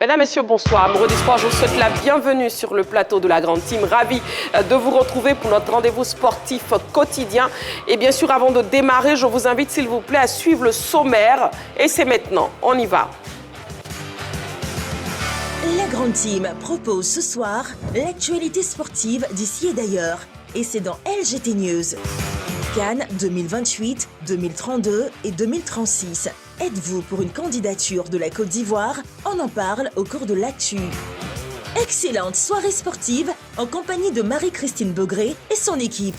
Mesdames, Messieurs, bonsoir. Amoureux du sport, je vous souhaite la bienvenue sur le plateau de la Grande Team. Ravi de vous retrouver pour notre rendez-vous sportif quotidien. Et bien sûr, avant de démarrer, je vous invite, s'il vous plaît, à suivre le sommaire. Et c'est maintenant. On y va. La Grande Team propose ce soir l'actualité sportive d'ici et d'ailleurs. Et c'est dans LGT News. Cannes 2028, 2032 et 2036. Êtes-vous pour une candidature de la Côte d'Ivoire? On en parle au cours de l'actu. Excellente soirée sportive en compagnie de Marie-Christine Beaugré et son équipe.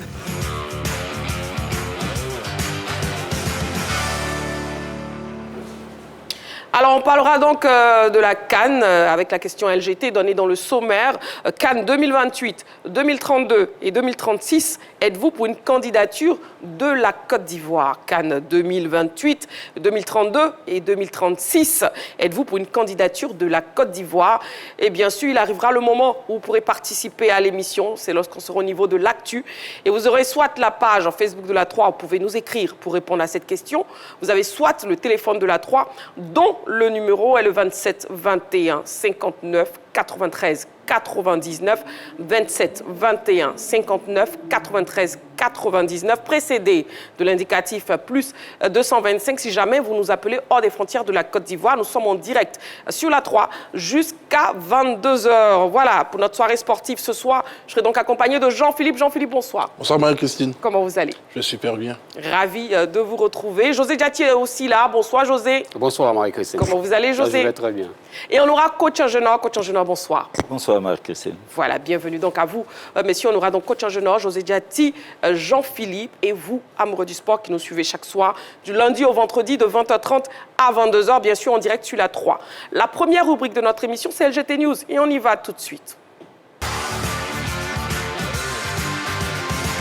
Alors, on parlera donc de la CAN avec la question LGT donnée dans le sommaire. CAN 2028, 2032 et 2036. Êtes-vous pour une candidature de la Côte d'Ivoire? CAN 2028, 2032 et 2036. Êtes-vous pour une candidature de la Côte d'Ivoire? Et bien sûr, il arrivera le moment où vous pourrez participer à l'émission. C'est lorsqu'on sera au niveau de l'actu. Et vous aurez soit la page en Facebook de la 3, vous pouvez nous écrire pour répondre à cette question. Vous avez soit le téléphone de la 3, dont le numéro est le 27 21 59 93 99, 27 21 59 93 99, précédé de l'indicatif plus 225 si jamais vous nous appelez hors des frontières de la Côte d'Ivoire. Nous sommes en direct sur la 3 jusqu'à 22h. Voilà, pour notre soirée sportive ce soir, je serai donc accompagné de Jean-Philippe. Jean-Philippe, bonsoir. Bonsoir Marie-Christine. Comment vous allez? Je vais super bien. Ravi de vous retrouver. José Diati est aussi là. Bonsoir José. Bonsoir Marie-Christine. Comment vous allez José? Je vais très bien. Et on aura coach Angenor. Coach Angenor, bonsoir. Bonsoir Marie-Christine. Voilà, bienvenue donc à vous, messieurs. On aura donc coach Angenor, José Diati, Jean-Philippe et vous, amoureux du sport, qui nous suivez chaque soir, du lundi au vendredi de 20h30 à 22h, bien sûr en direct sur la 3. La première rubrique de notre émission, c'est LGT News et on y va tout de suite.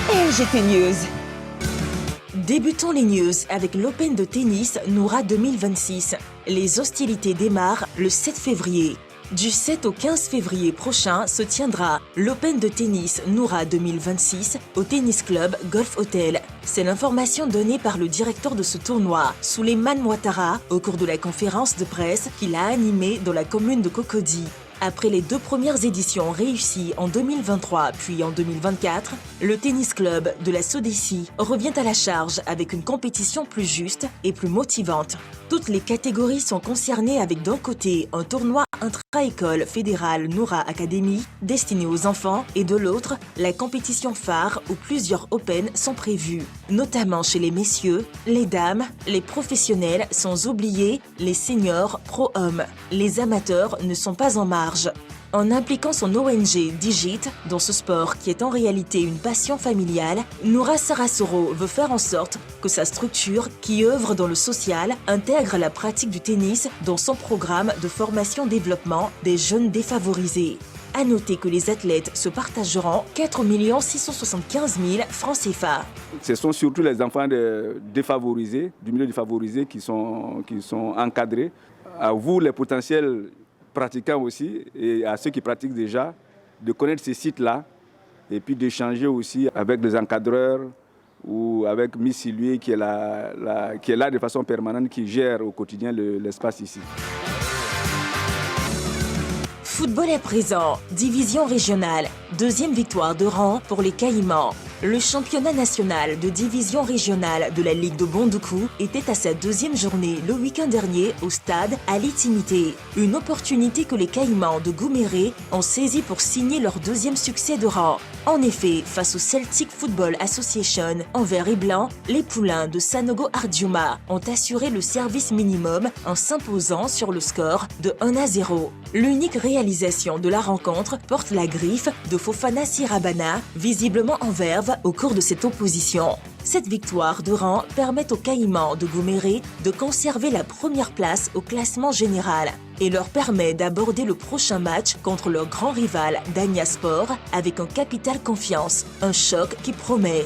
LGT News. Débutons les news avec l'Open de tennis Noura 2026. Les hostilités démarrent le 7 février. Du 7 au 15 février prochain se tiendra l'Open de tennis Noura 2026 au Tennis Club Golf Hotel. C'est l'information donnée par le directeur de ce tournoi, Souleymane Ouattara, au cours de la conférence de presse qu'il a animée dans la commune de Cocody. Après les deux premières éditions réussies en 2023 puis en 2024, le Tennis Club de la Sodécie revient à la charge avec une compétition plus juste et plus motivante. Toutes les catégories sont concernées avec d'un côté un tournoi intra-école fédéral Noura Academy destiné aux enfants et de l'autre la compétition phare où plusieurs Open sont prévus, notamment chez les messieurs, les dames, les professionnels sans oublier les seniors pro-hommes. Les amateurs ne sont pas en marge. En impliquant son ONG Digit dans ce sport qui est en réalité une passion familiale, Noura Sarasoro veut faire en sorte que sa structure, qui œuvre dans le social, intègre la pratique du tennis dans son programme de formation-développement des jeunes défavorisés. À noter que les athlètes se partageront 4 675 000 francs CFA. Ce sont surtout les enfants défavorisés, du milieu défavorisé qui sont encadrés. À vous, les potentiels pratiquants aussi, et à ceux qui pratiquent déjà, de connaître ces sites-là et puis d'échanger aussi avec les encadreurs ou avec Miss Sylvie qui est là de façon permanente, qui gère au quotidien l'espace ici. Football à présent, division régionale, deuxième victoire de rang pour les Caïmans. Le championnat national de division régionale de la Ligue de Bondoukou était à sa deuxième journée le week-end dernier au stade Ali Timité. Une opportunité que les Caïmans de Gouméré ont saisie pour signer leur deuxième succès de rang. En effet, face au Celtic Football Association en vert et blanc, les poulains de Sanogo Ardiouma ont assuré le service minimum en s'imposant sur le score de 1-0. L'unique réalisation de la rencontre porte la griffe de Fofana Sirabana, visiblement en verve au cours de cette opposition. Cette victoire de rang permet aux Caïmans de Gouméré de conserver la première place au classement général et leur permet d'aborder le prochain match contre leur grand rival Dania Sport avec un capital confiance, un choc qui promet.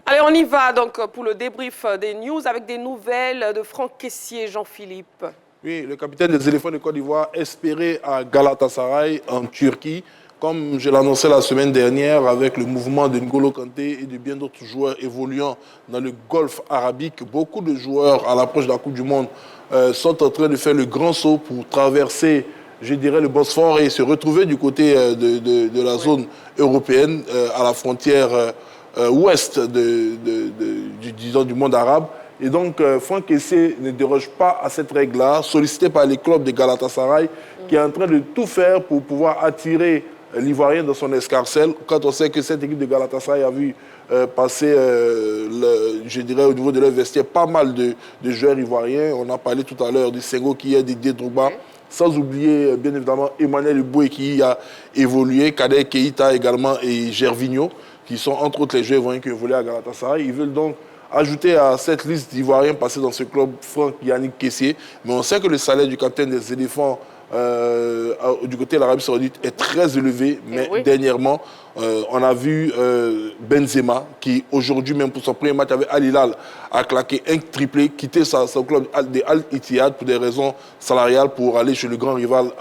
Allez, on y va donc pour le débrief des news avec des nouvelles de Franck Kessié, Jean-Philippe. Oui, le capitaine des éléphants de Côte d'Ivoire espéré à Galatasaray en Turquie Comme je l'annonçais la semaine dernière, avec le mouvement de N'Golo Kanté et de bien d'autres joueurs évoluant dans le golfe arabique, beaucoup de joueurs, à l'approche de la Coupe du Monde, sont en train de faire le grand saut pour traverser, je dirais, le Bosphore et se retrouver du côté de la zone européenne, à la frontière ouest du monde arabe. Et donc, Franck Kessié ne déroge pas à cette règle-là, sollicité par les clubs de Galatasaray, qui est en train de tout faire pour pouvoir attirer l'Ivoirien dans son escarcelle. Quand on sait que cette équipe de Galatasaray a vu passer, je dirais, au niveau de leur vestiaire, pas mal de joueurs ivoiriens. On a parlé tout à l'heure du Senghor qui est Didier Drogba, sans oublier, bien évidemment, Emmanuel Eboué qui a évolué, Kader Keita également et Gervinho, qui sont entre autres les joueurs ivoiriens qui évoluent à Galatasaray. Ils veulent donc ajouter à cette liste d'Ivoiriens passés dans ce club Franck Yannick Kessié. Mais on sait que le salaire du capitaine des éléphants du côté de l'Arabie Saoudite est très élevé, mais dernièrement, on a vu Benzema, qui aujourd'hui, même pour son premier match avec Al Hilal, a claqué un triplé, quitté son club de Al Ittihad pour des raisons salariales pour aller chez le grand rival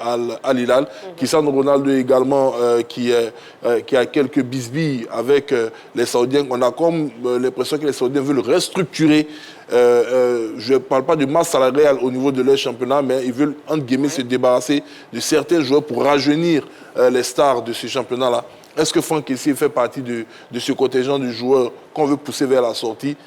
Al Hilal. Cristiano Ronaldo également, qui a quelques bisbilles avec les Saoudiens. On a comme l'impression que les Saoudiens veulent restructurer. Je ne parle pas de masse salariale au niveau de leur championnat, mais ils veulent, entre guillemets, se débarrasser de certains joueurs pour rajeunir les stars de ce championnat-là. Est-ce que Franck Kessié fait partie de ce contingent de joueurs qu'on veut pousser vers la sortie?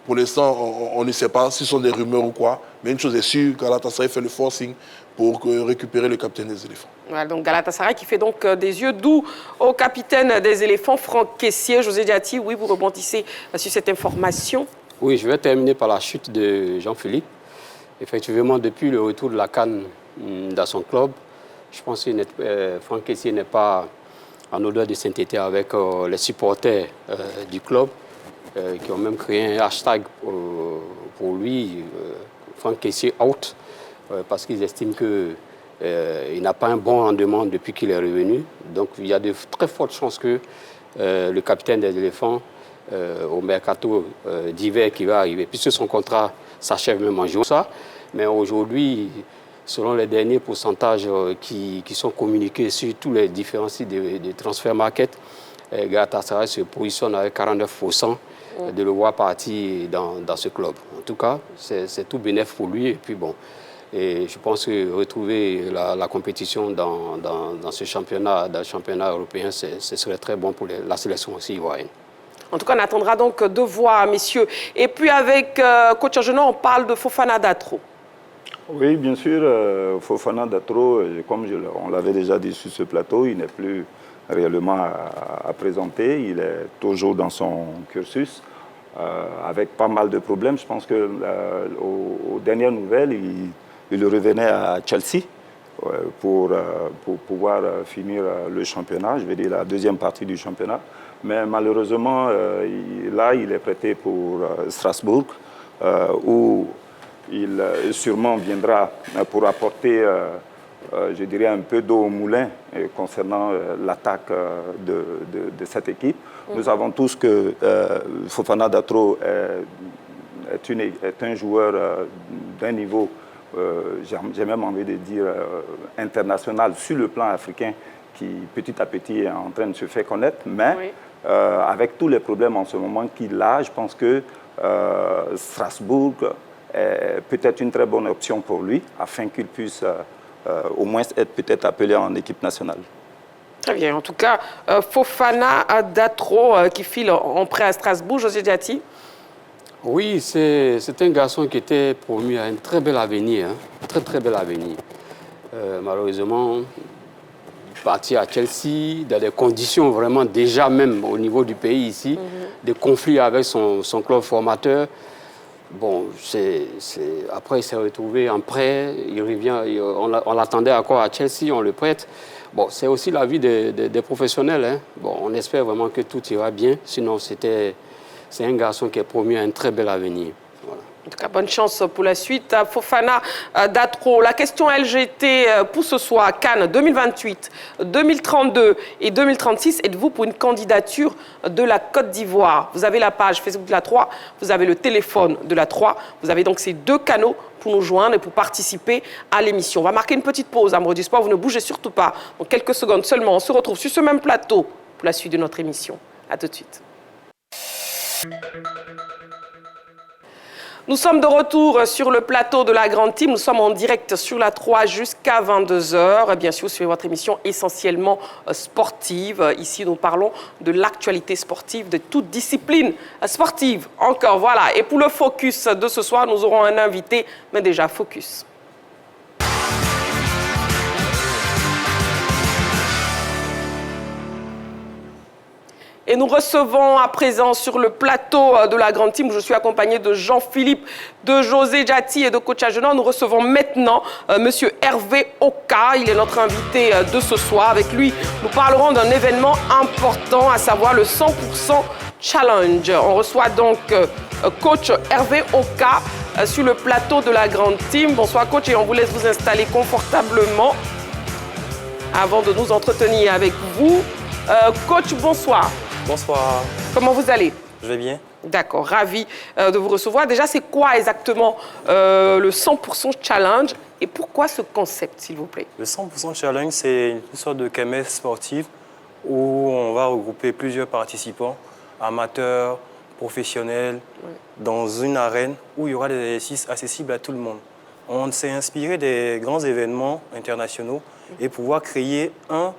Pour l'instant, on ne sait pas si ce sont des rumeurs ou quoi. Mais une chose est sûre, Galatasaray fait le forcing pour récupérer le capitaine des éléphants. Voilà, donc Galatasaray qui fait donc des yeux doux au capitaine des éléphants, Franck Kessié. José Diati, oui, vous rebondissez sur cette information. Oui, je vais terminer par la chute de Jean-Philippe. Effectivement, depuis le retour de la CAN dans son club, je pense que Franck Kessié n'est pas en odeur de sainteté avec les supporters du club qui ont même créé un hashtag pour lui, Franck Kessié out, parce qu'ils estiment qu'il n'a pas un bon rendement depuis qu'il est revenu. Donc il y a de très fortes chances que le capitaine des éléphants, au mercato d'hiver qui va arriver, puisque son contrat s'achève même en juin. Mais aujourd'hui, selon les derniers pourcentages qui sont communiqués sur tous les différents sites de transfert market, Galatasaray se positionne avec 49% de le voir partir dans ce club. En tout cas, c'est tout bénéf pour lui. Et puis bon, et je pense que retrouver la compétition dans ce championnat, dans le championnat européen, ce serait très bon pour la sélection aussi ivoirienne. En tout cas, on attendra donc de voir, messieurs. Et puis avec coach Agenor, on parle de Fofana Datro. Oui, bien sûr, Fofana Datro, comme on l'avait déjà dit sur ce plateau, il n'est plus réellement à présenter. Il est toujours dans son cursus, avec pas mal de problèmes. Je pense qu'aux dernières nouvelles, il revenait à Chelsea pour pouvoir finir le championnat, je vais dire la deuxième partie du championnat. Mais malheureusement, là, il est prêté pour Strasbourg, où il sûrement viendra pour apporter, je dirais, un peu d'eau au moulin concernant l'attaque de cette équipe. Nous savons tous que Fofana Datro est un joueur d'un niveau, j'ai même envie de dire, international sur le plan africain, qui petit à petit est en train de se faire connaître. Mais avec tous les problèmes en ce moment qu'il a, je pense que Strasbourg est peut-être une très bonne option pour lui, afin qu'il puisse au moins être peut-être appelé en équipe nationale. Très bien. En tout cas, Fofana Datro qui file en prêt à Strasbourg. José Diati. Oui, c'est un garçon qui était promu à un très bel avenir, hein, très bel avenir. Malheureusement, parti à Chelsea, dans des conditions vraiment déjà même au niveau du pays ici, des conflits avec son club formateur. Bon, après il s'est retrouvé en prêt, il revient, on l'attendait encore à Chelsea, on le prête. Bon, c'est aussi la vie des professionnels. Hein. Bon, on espère vraiment que tout ira bien, sinon c'est un garçon qui est promu à un très bel avenir. Voilà. En tout cas, bonne chance pour la suite. Fofana Datro, la question LGT pour ce soir, Cannes 2028, 2032 et 2036, êtes-vous pour une candidature de la Côte d'Ivoire? Vous avez la page Facebook de la 3, vous avez le téléphone de la 3, vous avez donc ces deux canaux pour nous joindre et pour participer à l'émission. On va marquer une petite pause, amoureux du sport, vous ne bougez surtout pas. Dans quelques secondes seulement, on se retrouve sur ce même plateau pour la suite de notre émission. A tout de suite. Nous sommes de retour sur le plateau de la Grande Team. Nous sommes en direct sur la 3 jusqu'à 22h. Bien sûr, c'est votre émission essentiellement sportive. Ici, nous parlons de l'actualité sportive, de toute discipline sportive. Encore, voilà. Et pour le focus de ce soir, nous aurons un invité, mais déjà focus. Et nous recevons à présent sur le plateau de la Grande Team, où je suis accompagné de Jean-Philippe, de José Djati et de Coach Agenor. Nous recevons maintenant Monsieur Hervé Oka. Il est notre invité de ce soir. Avec lui, nous parlerons d'un événement important, à savoir le 100% Challenge. On reçoit donc Coach Hervé Oka sur le plateau de la Grande Team. Bonsoir Coach, et on vous laisse vous installer confortablement avant de nous entretenir avec vous. Coach, bonsoir. Bonsoir. Comment vous allez? Je vais bien. D'accord, ravi de vous recevoir. Déjà, c'est quoi exactement le 100% Challenge et pourquoi ce concept, s'il vous plaît? Le 100% Challenge, c'est une sorte de kermesse sportive où on va regrouper plusieurs participants, amateurs, professionnels, dans une arène où il y aura des exercices accessibles à tout le monde. On s'est inspiré des grands événements internationaux et pouvoir créer un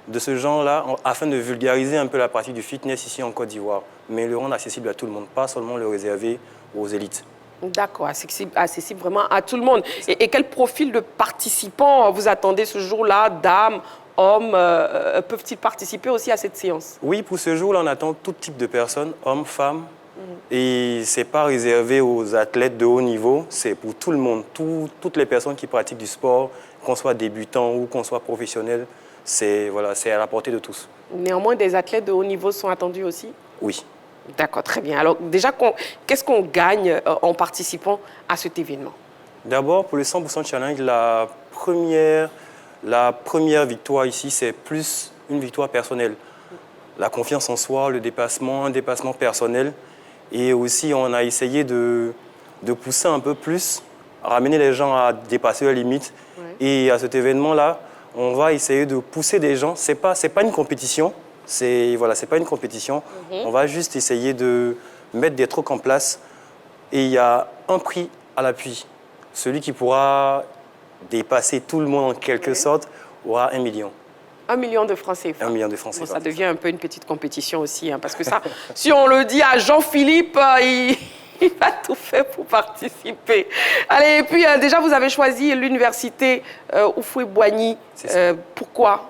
de ce genre-là afin de vulgariser un peu la pratique du fitness ici en Côte d'Ivoire, mais le rendre accessible à tout le monde, pas seulement le réserver aux élites. D'accord, accessible vraiment à tout le monde. Et quel profil de participants vous attendez ce jour-là? Dames, hommes, peuvent-ils participer aussi à cette séance? Oui, pour ce jour-là, on attend tout type de personnes, hommes, femmes. Et ce n'est pas réservé aux athlètes de haut niveau, c'est pour tout le monde, toutes les personnes qui pratiquent du sport, qu'on soit débutant ou qu'on soit professionnel. C'est à la portée de tous. Néanmoins, des athlètes de haut niveau sont attendus aussi? Oui. D'accord, très bien. Alors déjà, qu'est-ce qu'on gagne en participant à cet événement? D'abord, pour le 100% Challenge, la première victoire ici, c'est plus une victoire personnelle. La confiance en soi, le dépassement, un dépassement personnel. Et aussi, on a essayé de pousser un peu plus, ramener les gens à dépasser leurs limites. Ouais. Et à cet événement-là, on va essayer de pousser des gens. C'est pas une compétition. C'est pas une compétition. On va juste essayer de mettre des trucs en place. Et il y a un prix à l'appui. Celui qui pourra dépasser tout le monde en quelque sorte aura 1 million. 1 million de francs CFA. 1 million de francs CFA. Bon, ça devient un peu une petite compétition aussi, hein, parce que ça, si on le dit à Jean-Philippe, il va tout faire pour participer. Allez, et puis déjà, vous avez choisi l'université Houphouët-Boigny. Pourquoi?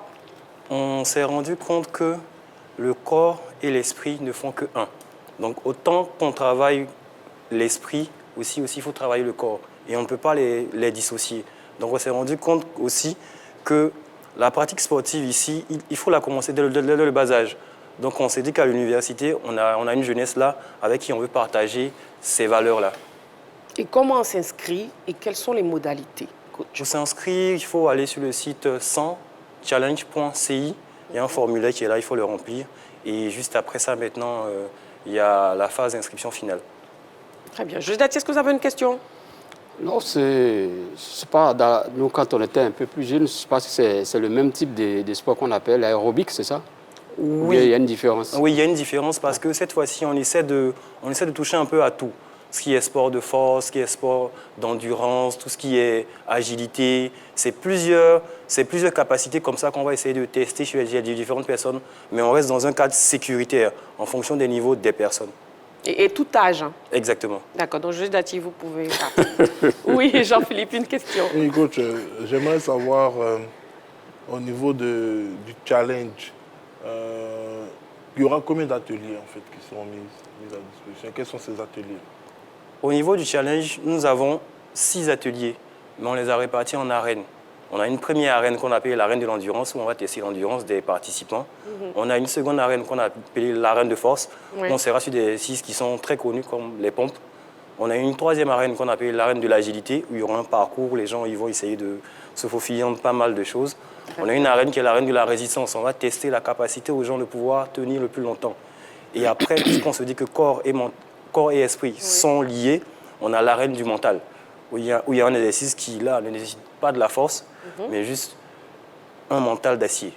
On s'est rendu compte que le corps et l'esprit ne font que un. Donc, autant qu'on travaille l'esprit, aussi, il faut travailler le corps. Et on ne peut pas les dissocier. Donc, on s'est rendu compte aussi que la pratique sportive ici, il faut la commencer dès le bas âge. Donc, on s'est dit qu'à l'université, on a une jeunesse là avec qui on veut partager ces valeurs-là. Et comment on s'inscrit et quelles sont les modalités, coach? Pour s'inscrire, il faut aller sur le site 100challenge.ci. Il y a un formulaire qui est là, il faut le remplir. Et juste après ça, maintenant, il y a la phase d'inscription finale. Très bien. José Djati, est-ce que vous avez une question? Non, c'est pas... Nous, quand on était un peu plus jeunes, je pense que c'est le même type de sport qu'on appelle aérobic, c'est ça? Oui. Il y a une différence. Oui, il y a une différence parce que cette fois-ci, on essaie de toucher un peu à tout. Ce qui est sport de force, ce qui est sport d'endurance, tout ce qui est agilité. C'est plusieurs capacités comme ça qu'on va essayer de tester chez les différentes personnes, mais on reste dans un cadre sécuritaire en fonction des niveaux des personnes. Et tout âge, hein? Exactement. D'accord, donc José Djati, vous pouvez... Oui, Jean-Philippe, une question. Oui, coach, j'aimerais savoir, au niveau du challenge, il y aura combien d'ateliers en fait, qui seront mis à disposition? Quels sont ces ateliers? Au niveau du challenge, nous avons 6 ateliers, mais on les a répartis en arènes. On a une première arène qu'on appelle l'arène de l'endurance, où on va tester l'endurance des participants. On a une seconde arène qu'on a appelée l'arène de force, où on sera sur des exercices qui sont très connus, comme les pompes. On a une troisième arène qu'on appelle l'arène de l'agilité, où il y aura un parcours, les gens ils vont essayer de se faufiler dans pas mal de choses. On a une arène qui est l'arène de la résistance. On va tester la capacité aux gens de pouvoir tenir le plus longtemps. Et après, puisqu'on se dit que corps et esprit sont liés, on a l'arène du mental, où il y a un exercice qui, là, ne nécessite pas de la force, mais juste un mental d'acier.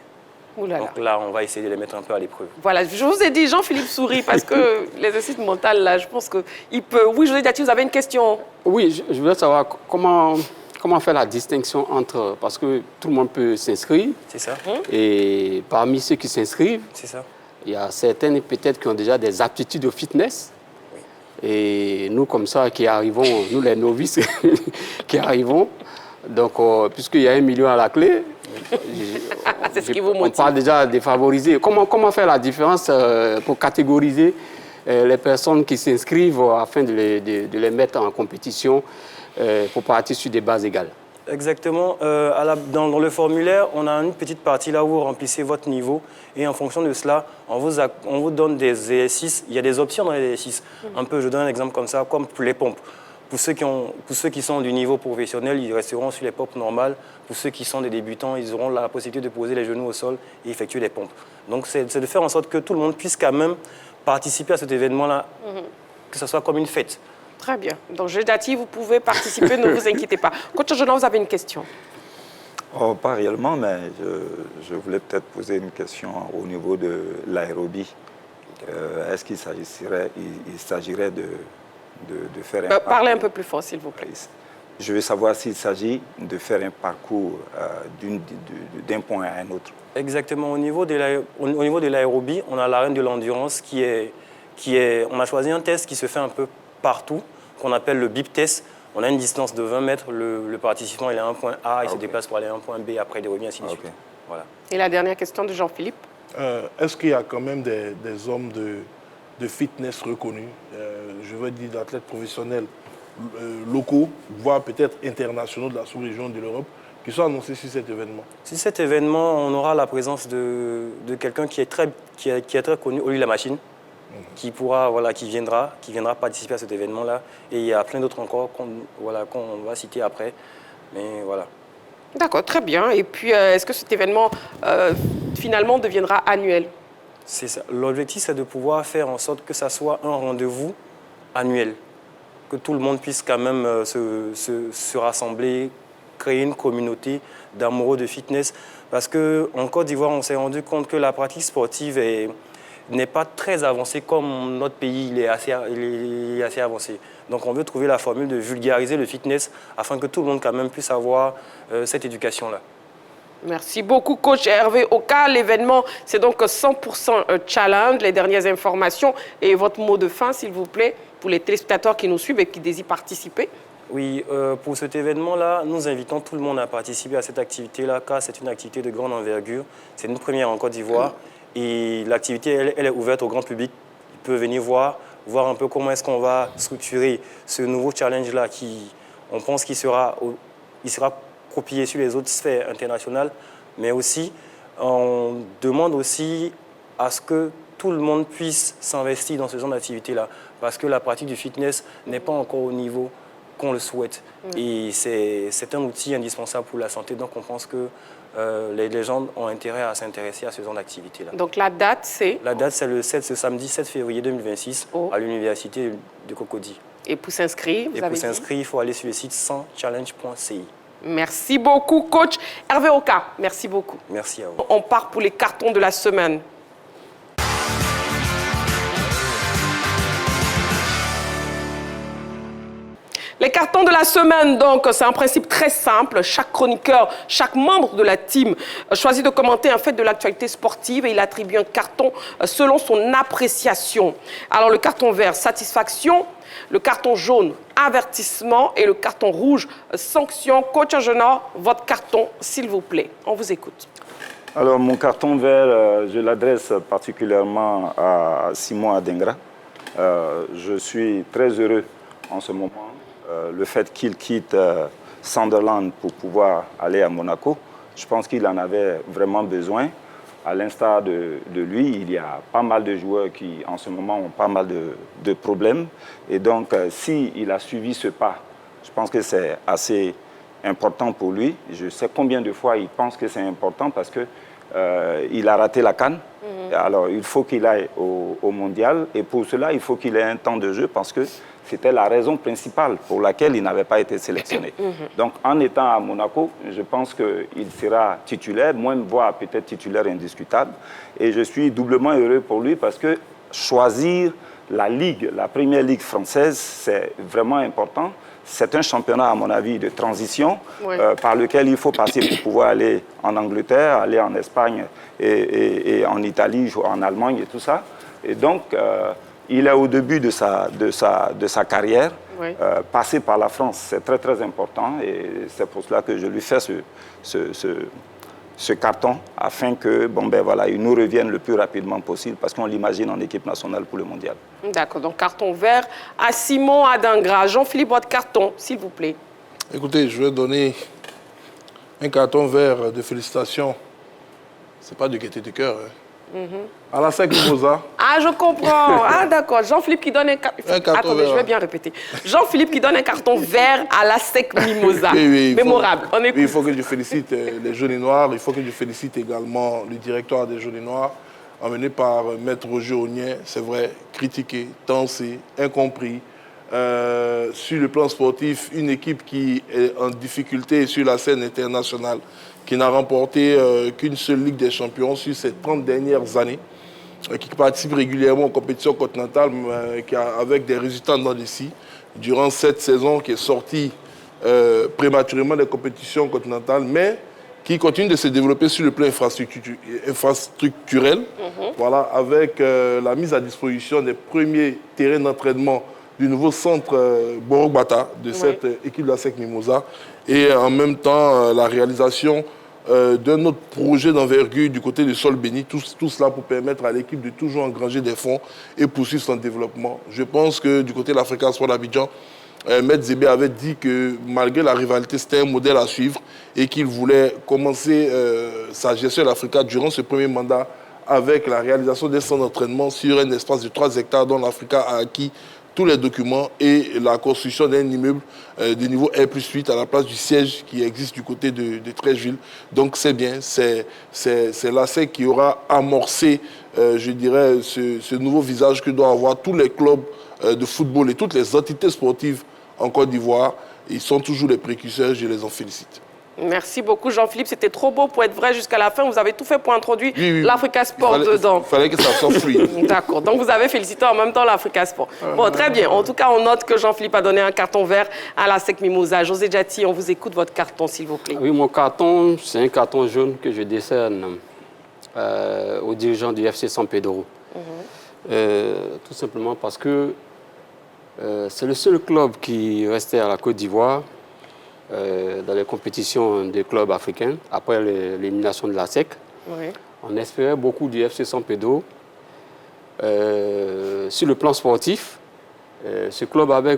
Donc là, on va essayer de les mettre un peu à l'épreuve. Voilà, je vous ai dit, Jean-Philippe sourit, parce que l'exercice mental, là, je pense qu'il peut... Oui, José Diaty, vous avez une question? Oui, je voulais savoir comment faire la distinction entre... Parce que tout le monde peut s'inscrire. C'est ça. Et parmi ceux qui s'inscrivent, C'est ça. il y a certaines peut-être qui ont déjà des aptitudes au fitness. Et nous, comme ça, qui arrivons, nous les novices, qui arrivons, donc puisqu'il y a 1 million à la clé, c'est ce qui vous motive. On parle déjà de défavorisés. Comment faire la différence pour catégoriser les personnes qui s'inscrivent afin de les mettre en compétition pour partir sur des bases égales? Exactement. Dans le formulaire, on a une petite partie là où vous remplissez votre niveau et en fonction de cela, on vous donne des exercices. Il y a des options dans les exercices. Je donne un exemple comme ça, comme pour les pompes. Pour ceux qui sont du niveau professionnel, ils resteront sur les pompes normales. Pour ceux qui sont des débutants, ils auront la possibilité de poser les genoux au sol et effectuer les pompes. Donc c'est de faire en sorte que tout le monde puisse quand même participer à cet événement-là, que ce soit comme une fête. Très bien. Donc, José Diaty, vous pouvez participer, ne vous inquiétez pas. Coach Jean, vous avez une question? Pas réellement, mais je voulais peut-être poser une question au niveau de l'aérobie. Est-ce qu'il s'agirait de faire un parlez un peu plus fort, s'il vous plaît. Je veux savoir s'il s'agit de faire un parcours d'un point à un autre. Exactement. Au niveau de l'aérobie, on a l'arène de l'endurance on a choisi un test qui se fait un peu partout, qu'on appelle le BIP test. On a une distance de 20 mètres. Le participant il est à un point A, il se déplace pour aller à un point B, après il revient, ainsi de suite. Voilà. Et la dernière question de Jean-Philippe. Est-ce qu'il y a quand même des hommes de fitness reconnus, je veux dire d'athlètes professionnels locaux, voire peut-être internationaux de la sous-région de l'Europe, qui sont annoncés sur cet événement? Sur cet événement, on aura la présence de quelqu'un qui est très connu, Oli La Machine, qui viendra participer à cet événement-là. Et il y a plein d'autres encore qu'on va citer après. Mais voilà. D'accord, très bien. Et puis, est-ce que cet événement, finalement, deviendra annuel? C'est ça. L'objectif, c'est de pouvoir faire en sorte que ça soit un rendez-vous annuel. Que tout le monde puisse quand même se rassembler, créer une communauté d'amoureux de fitness. Parce qu'en Côte d'Ivoire, on s'est rendu compte que la pratique sportive n'est pas très avancée comme notre pays, il est assez avancé. Donc on veut trouver la formule de vulgariser le fitness afin que tout le monde quand même puisse avoir cette éducation-là. Merci beaucoup, coach Hervé Oka. L'événement, c'est donc 100% challenge. Les dernières informations et votre mot de fin, s'il vous plaît, pour les téléspectateurs qui nous suivent et qui désirent participer. Oui, pour cet événement-là, nous invitons tout le monde à participer à cette activité-là, car c'est une activité de grande envergure. C'est une première en Côte d'Ivoire. Et l'activité, elle est ouverte au grand public. Il peut venir voir un peu comment est-ce qu'on va structurer ce nouveau challenge-là on pense qu'il sera copié sur les autres sphères internationales. Mais aussi, on demande aussi à ce que tout le monde puisse s'investir dans ce genre d'activité-là. Parce que la pratique du fitness n'est pas encore au niveau qu'on le souhaite. Et c'est un outil indispensable pour la santé. Donc on pense que les gens ont intérêt à s'intéresser à ce genre d'activité-là. Donc la date, c'est? La date, c'est ce samedi 7 février 2026 à l'université de Cocody. Et pour s'inscrire, il faut aller sur le site 100challenge.ci. Merci beaucoup, coach Hervé Oka. Merci beaucoup. Merci à vous. On part pour les cartons de la semaine. Les cartons de la semaine, donc, c'est un principe très simple. Chaque chroniqueur, chaque membre de la team choisit de commenter un fait de l'actualité sportive et il attribue un carton selon son appréciation. Alors, le carton vert, satisfaction. Le carton jaune, avertissement. Et le carton rouge, sanction. Coach Agenor, votre carton, s'il vous plaît. On vous écoute. Alors, mon carton vert, je l'adresse particulièrement à Simon Adingra. Je suis très heureux en ce moment. Le fait qu'il quitte Sunderland pour pouvoir aller à Monaco, je pense qu'il en avait vraiment besoin. à l'instar de lui, il y a pas mal de joueurs qui, en ce moment, ont pas mal de problèmes. Et donc, s'il a suivi ce pas, je pense que c'est assez important pour lui. Je sais combien de fois il pense que c'est important parce qu'il a raté la CAN. Alors, il faut qu'il aille au mondial. Et pour cela, il faut qu'il ait un temps de jeu parce que c'était la raison principale pour laquelle il n'avait pas été sélectionné. Donc, en étant à Monaco, je pense qu'il sera titulaire, voire peut-être titulaire indiscutable. Et je suis doublement heureux pour lui parce que choisir la Ligue, la première Ligue française, c'est vraiment important. C'est un championnat, à mon avis, de transition par lequel il faut passer pour pouvoir aller en Angleterre, aller en Espagne et en Italie, jouer en Allemagne et tout ça. Et donc, il est au début de sa carrière. Passer par la France, c'est très, très important. Et c'est pour cela que je lui fais ce carton afin que, il nous revienne le plus rapidement possible parce qu'on l'imagine en équipe nationale pour le mondial. D'accord, donc carton vert à Simon Adingra. Jean-Philippe, votre carton, s'il vous plaît. Écoutez, je vais donner un carton vert de félicitations. C'est pas de gaieté du cœur. À la SEC Mimosa. Ah, je comprends. Ah, d'accord. Jean-Philippe qui donne un carton vert. Je vais bien répéter. Jean-Philippe qui donne un carton vert à la SEC Mimosa. Oui, mémorable. Il faut que je félicite les Jaunes et Noirs. Il faut que je félicite également le directeur des Jaunes et Noirs, emmené par Maître Roger Augnet. C'est vrai, critiqué, tensé, incompris. Sur le plan sportif, une équipe qui est en difficulté sur la scène internationale, qui n'a remporté qu'une seule Ligue des Champions sur ces 30 dernières années, qui participe régulièrement aux compétitions continentales avec des résultats dans les scies. Durant cette saison qui est sortie prématurément des compétitions continentales, mais qui continue de se développer sur le plan infrastructurel, voilà, avec la mise à disposition des premiers terrains d'entraînement du nouveau centre Borobata de cette équipe de la SEC Mimosa et en même temps la réalisation d'un autre projet d'envergure du côté de Sol Béni, tout cela pour permettre à l'équipe de toujours engranger des fonds et poursuivre son développement. Je pense que du côté de l'Africa Sport d'Abidjan, Maître Zébé avait dit que malgré la rivalité, c'était un modèle à suivre et qu'il voulait commencer sa gestion de l'Africa durant ce premier mandat avec la réalisation d'un centre d'entraînement sur un espace de 3 hectares dont l'Africa a acquis tous les documents et la construction d'un immeuble de niveau R+8 à la place du siège qui existe du côté de Treichville. Donc c'est bien, c'est l'ASEC qui aura amorcé, je dirais, ce nouveau visage que doivent avoir tous les clubs de football et toutes les entités sportives en Côte d'Ivoire. Ils sont toujours les précurseurs, je les en félicite. Merci beaucoup Jean-Philippe, c'était trop beau pour être vrai jusqu'à la fin. Vous avez tout fait pour introduire l'Africa Sport dedans. Il fallait que ça soit fluide. D'accord, donc vous avez félicité en même temps l'Africa Sport. Bon, très bien. En tout cas, on note que Jean-Philippe a donné un carton vert à la SEC Mimosa. José Diati, on vous écoute votre carton, s'il vous plaît. Oui, mon carton, c'est un carton jaune que je décerne aux dirigeants du FC San Pedro. Tout simplement parce que c'est le seul club qui restait à la Côte d'Ivoire dans les compétitions des clubs africains, après l'élimination de la SEC. On espérait beaucoup du FC San Pedro. Sur le plan sportif, ce club avait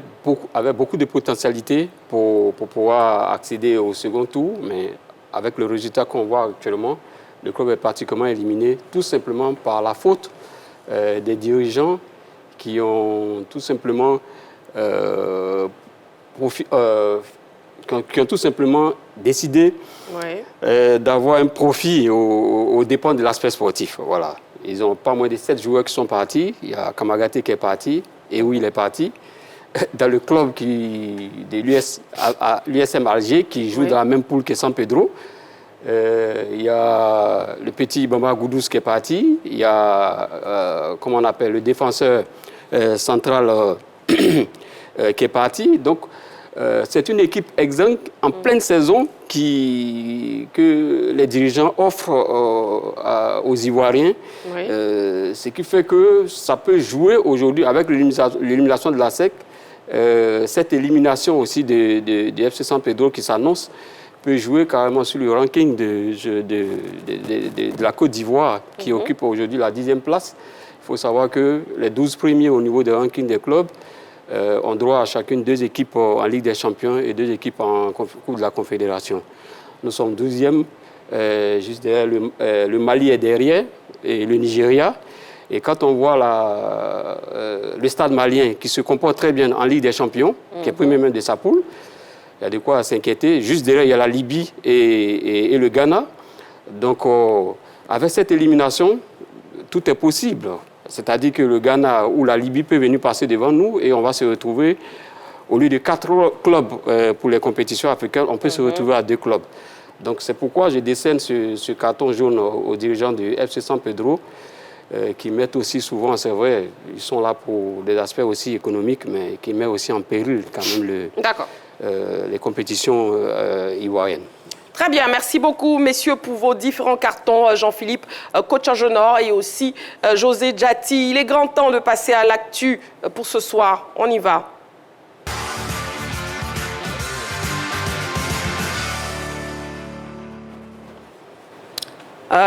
beaucoup de potentialités pour pouvoir accéder au second tour, mais avec le résultat qu'on voit actuellement, le club est pratiquement éliminé, tout simplement par la faute des dirigeants qui ont tout simplement qui ont tout simplement décidé d'avoir un profit aux dépens de l'aspect sportif. Voilà. Ils ont pas moins de 7 joueurs qui sont partis. Il y a Kamagaté qui est parti, et où il est parti, dans le club de l'USM Alger, qui joue dans la même poule que San Pedro. Il y a le petit Bamba Goudous qui est parti. Il y a, comment on appelle, le défenseur central qui est parti. Donc, c'est une équipe exsangue en pleine saison que les dirigeants offrent aux Ivoiriens. Ce qui fait que ça peut jouer aujourd'hui avec l'élimination de la SEC. Cette élimination aussi du FC San Pedro qui s'annonce peut jouer carrément sur le ranking de la Côte d'Ivoire qui occupe aujourd'hui la 10e place. Il faut savoir que les 12 premiers au niveau des rankings des clubs ont droit à chacune 2 équipes en Ligue des Champions et 2 équipes en Coupe de la Confédération. Nous sommes 12e juste derrière le Mali est derrière, et le Nigeria. Et quand on voit le stade malien qui se comporte très bien en Ligue des Champions, qui est premier même de sa poule, il y a de quoi s'inquiéter. Juste derrière, il y a la Libye et le Ghana. Donc, avec cette élimination, tout est possible. C'est-à-dire que le Ghana ou la Libye peut venir passer devant nous et on va se retrouver, au lieu de 4 clubs pour les compétitions africaines, on peut se retrouver à 2 clubs. Donc, c'est pourquoi je décerne ce carton jaune aux dirigeants du FC San Pedro, qui mettent aussi souvent, c'est vrai, ils sont là pour des aspects aussi économiques, mais qui mettent aussi en péril quand même les compétitions ivoiriennes. Très bien, merci beaucoup, messieurs, pour vos différents cartons. Jean-Philippe, coach Agenor et aussi José Djati. Il est grand temps de passer à l'actu pour ce soir. On y va.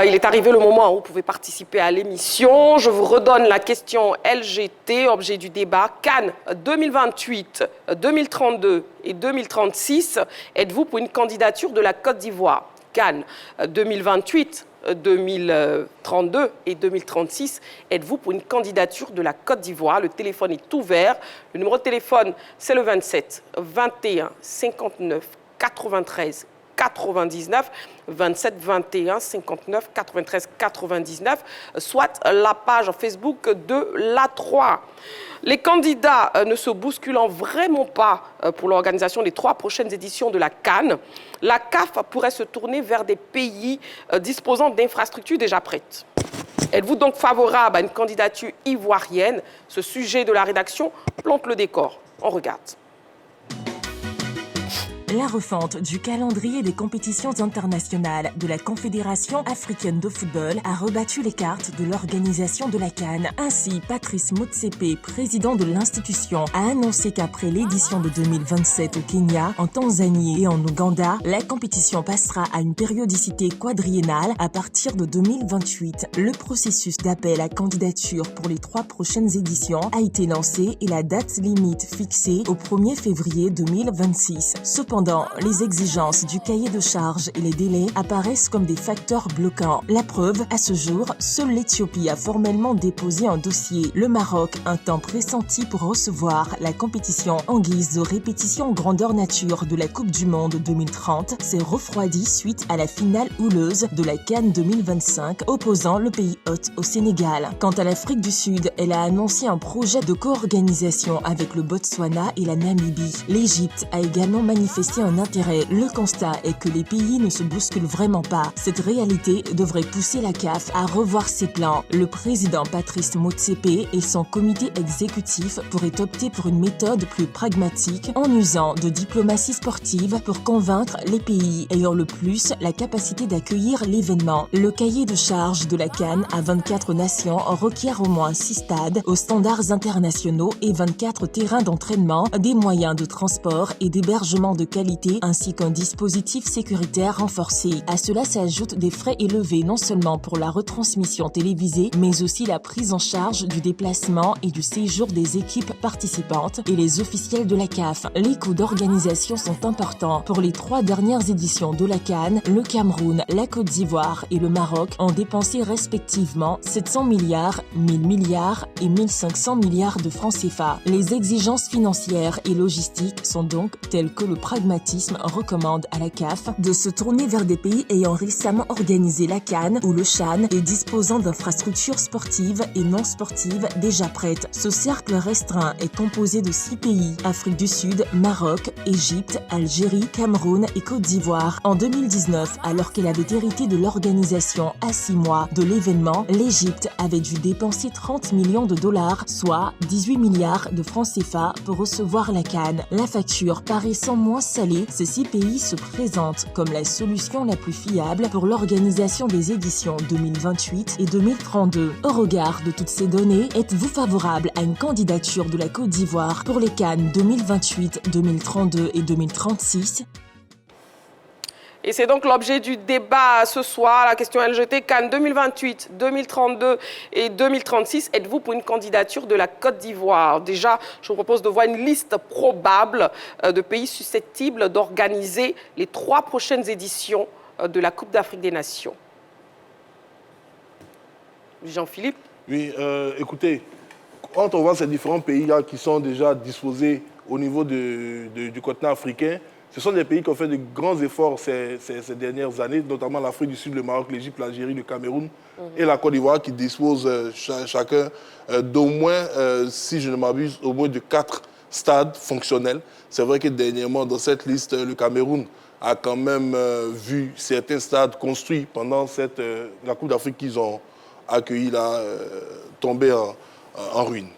Il est arrivé le moment où vous pouvez participer à l'émission. Je vous redonne la question LGT, objet du débat. CAN 2028, 2032 et 2036. Êtes-vous pour une candidature de la Côte d'Ivoire? CAN 2028, 2032 et 2036. Êtes-vous pour une candidature de la Côte d'Ivoire? Le téléphone est ouvert. Le numéro de téléphone, c'est le 27 21 59 93 99, 27 21 59 93 99, soit la page Facebook de l'A3. Les candidats ne se bousculant vraiment pas pour l'organisation des 3 prochaines éditions de la CAN, la CAF pourrait se tourner vers des pays disposant d'infrastructures déjà prêtes. Êtes-vous donc favorable à une candidature ivoirienne? Ce sujet de la rédaction plante le décor. On regarde. La refonte du calendrier des compétitions internationales de la Confédération africaine de football a rebattu les cartes de l'organisation de la CAN. Ainsi, Patrice Motsepe, président de l'institution, a annoncé qu'après l'édition de 2027 au Kenya, en Tanzanie et en Ouganda, la compétition passera à une périodicité quadriennale à partir de 2028. Le processus d'appel à candidature pour les 3 prochaines éditions a été lancé et la date limite fixée au 1er février 2026. Cependant, les exigences du cahier de charges et les délais apparaissent comme des facteurs bloquants. La preuve, à ce jour, seule l'Éthiopie a formellement déposé un dossier. Le Maroc, un temps pressenti pour recevoir la compétition en guise de répétition grandeur nature de la Coupe du Monde 2030, s'est refroidi suite à la finale houleuse de la CAN 2025 opposant le pays hôte au Sénégal. Quant à l'Afrique du Sud, elle a annoncé un projet de co-organisation avec le Botswana et la Namibie. L'Égypte a également manifesté un intérêt. Le constat est que les pays ne se bousculent vraiment pas. Cette réalité devrait pousser la CAF à revoir ses plans. Le président Patrice Motsepe et son comité exécutif pourraient opter pour une méthode plus pragmatique en usant de diplomatie sportive pour convaincre les pays ayant le plus la capacité d'accueillir l'événement. Le cahier de charges de la CAN à 24 nations requiert au moins 6 stades aux standards internationaux et 24 terrains d'entraînement, des moyens de transport et d'hébergement de qualité ainsi qu'un dispositif sécuritaire renforcé. À cela s'ajoutent des frais élevés non seulement pour la retransmission télévisée, mais aussi la prise en charge du déplacement et du séjour des équipes participantes et les officiels de la CAF. Les coûts d'organisation sont importants. Pour les 3 dernières éditions de la CAN, le Cameroun, la Côte d'Ivoire et le Maroc ont dépensé respectivement 700 milliards, 1000 milliards et 1500 milliards de francs CFA. Les exigences financières et logistiques sont donc telles que le pragmatisme recommande à la CAF de se tourner vers des pays ayant récemment organisé la CAN ou le CHAN et disposant d'infrastructures sportives et non sportives déjà prêtes. Ce cercle restreint est composé de 6 pays: Afrique du Sud, Maroc, Égypte, Algérie, Cameroun et Côte d'Ivoire. En 2019, alors qu'elle avait hérité de l'organisation à 6 mois de l'événement, l'Égypte avait dû dépenser 30 millions de dollars, soit 18 milliards de francs CFA pour recevoir la CAN. La facture paraissant moins salée, ces 6 pays se présentent comme la solution la plus fiable pour l'organisation des éditions 2028 et 2032. Au regard de toutes ces données, êtes-vous favorable à une candidature de la Côte d'Ivoire pour les CAN 2028, 2032 et 2036? Et c'est donc l'objet du débat ce soir, la question LGT, CAN 2028, 2032 et 2036. Êtes-vous pour une candidature de la Côte d'Ivoire? Déjà, je vous propose de voir une liste probable de pays susceptibles d'organiser les 3 prochaines éditions de la Coupe d'Afrique des Nations? Jean-Philippe? Oui, écoutez, quand on voit ces différents pays-là qui sont déjà disposés au niveau du continent africain, ce sont des pays qui ont fait de grands efforts ces dernières années, notamment l'Afrique du Sud, le Maroc, l'Égypte, l'Algérie, le Cameroun et la Côte d'Ivoire qui disposent chacun d'au moins, si je ne m'abuse, au moins de 4 stades fonctionnels. C'est vrai que dernièrement, dans cette liste, le Cameroun a quand même vu certains stades construits pendant la Coupe d'Afrique qu'ils ont accueilli là, tomber en ruine.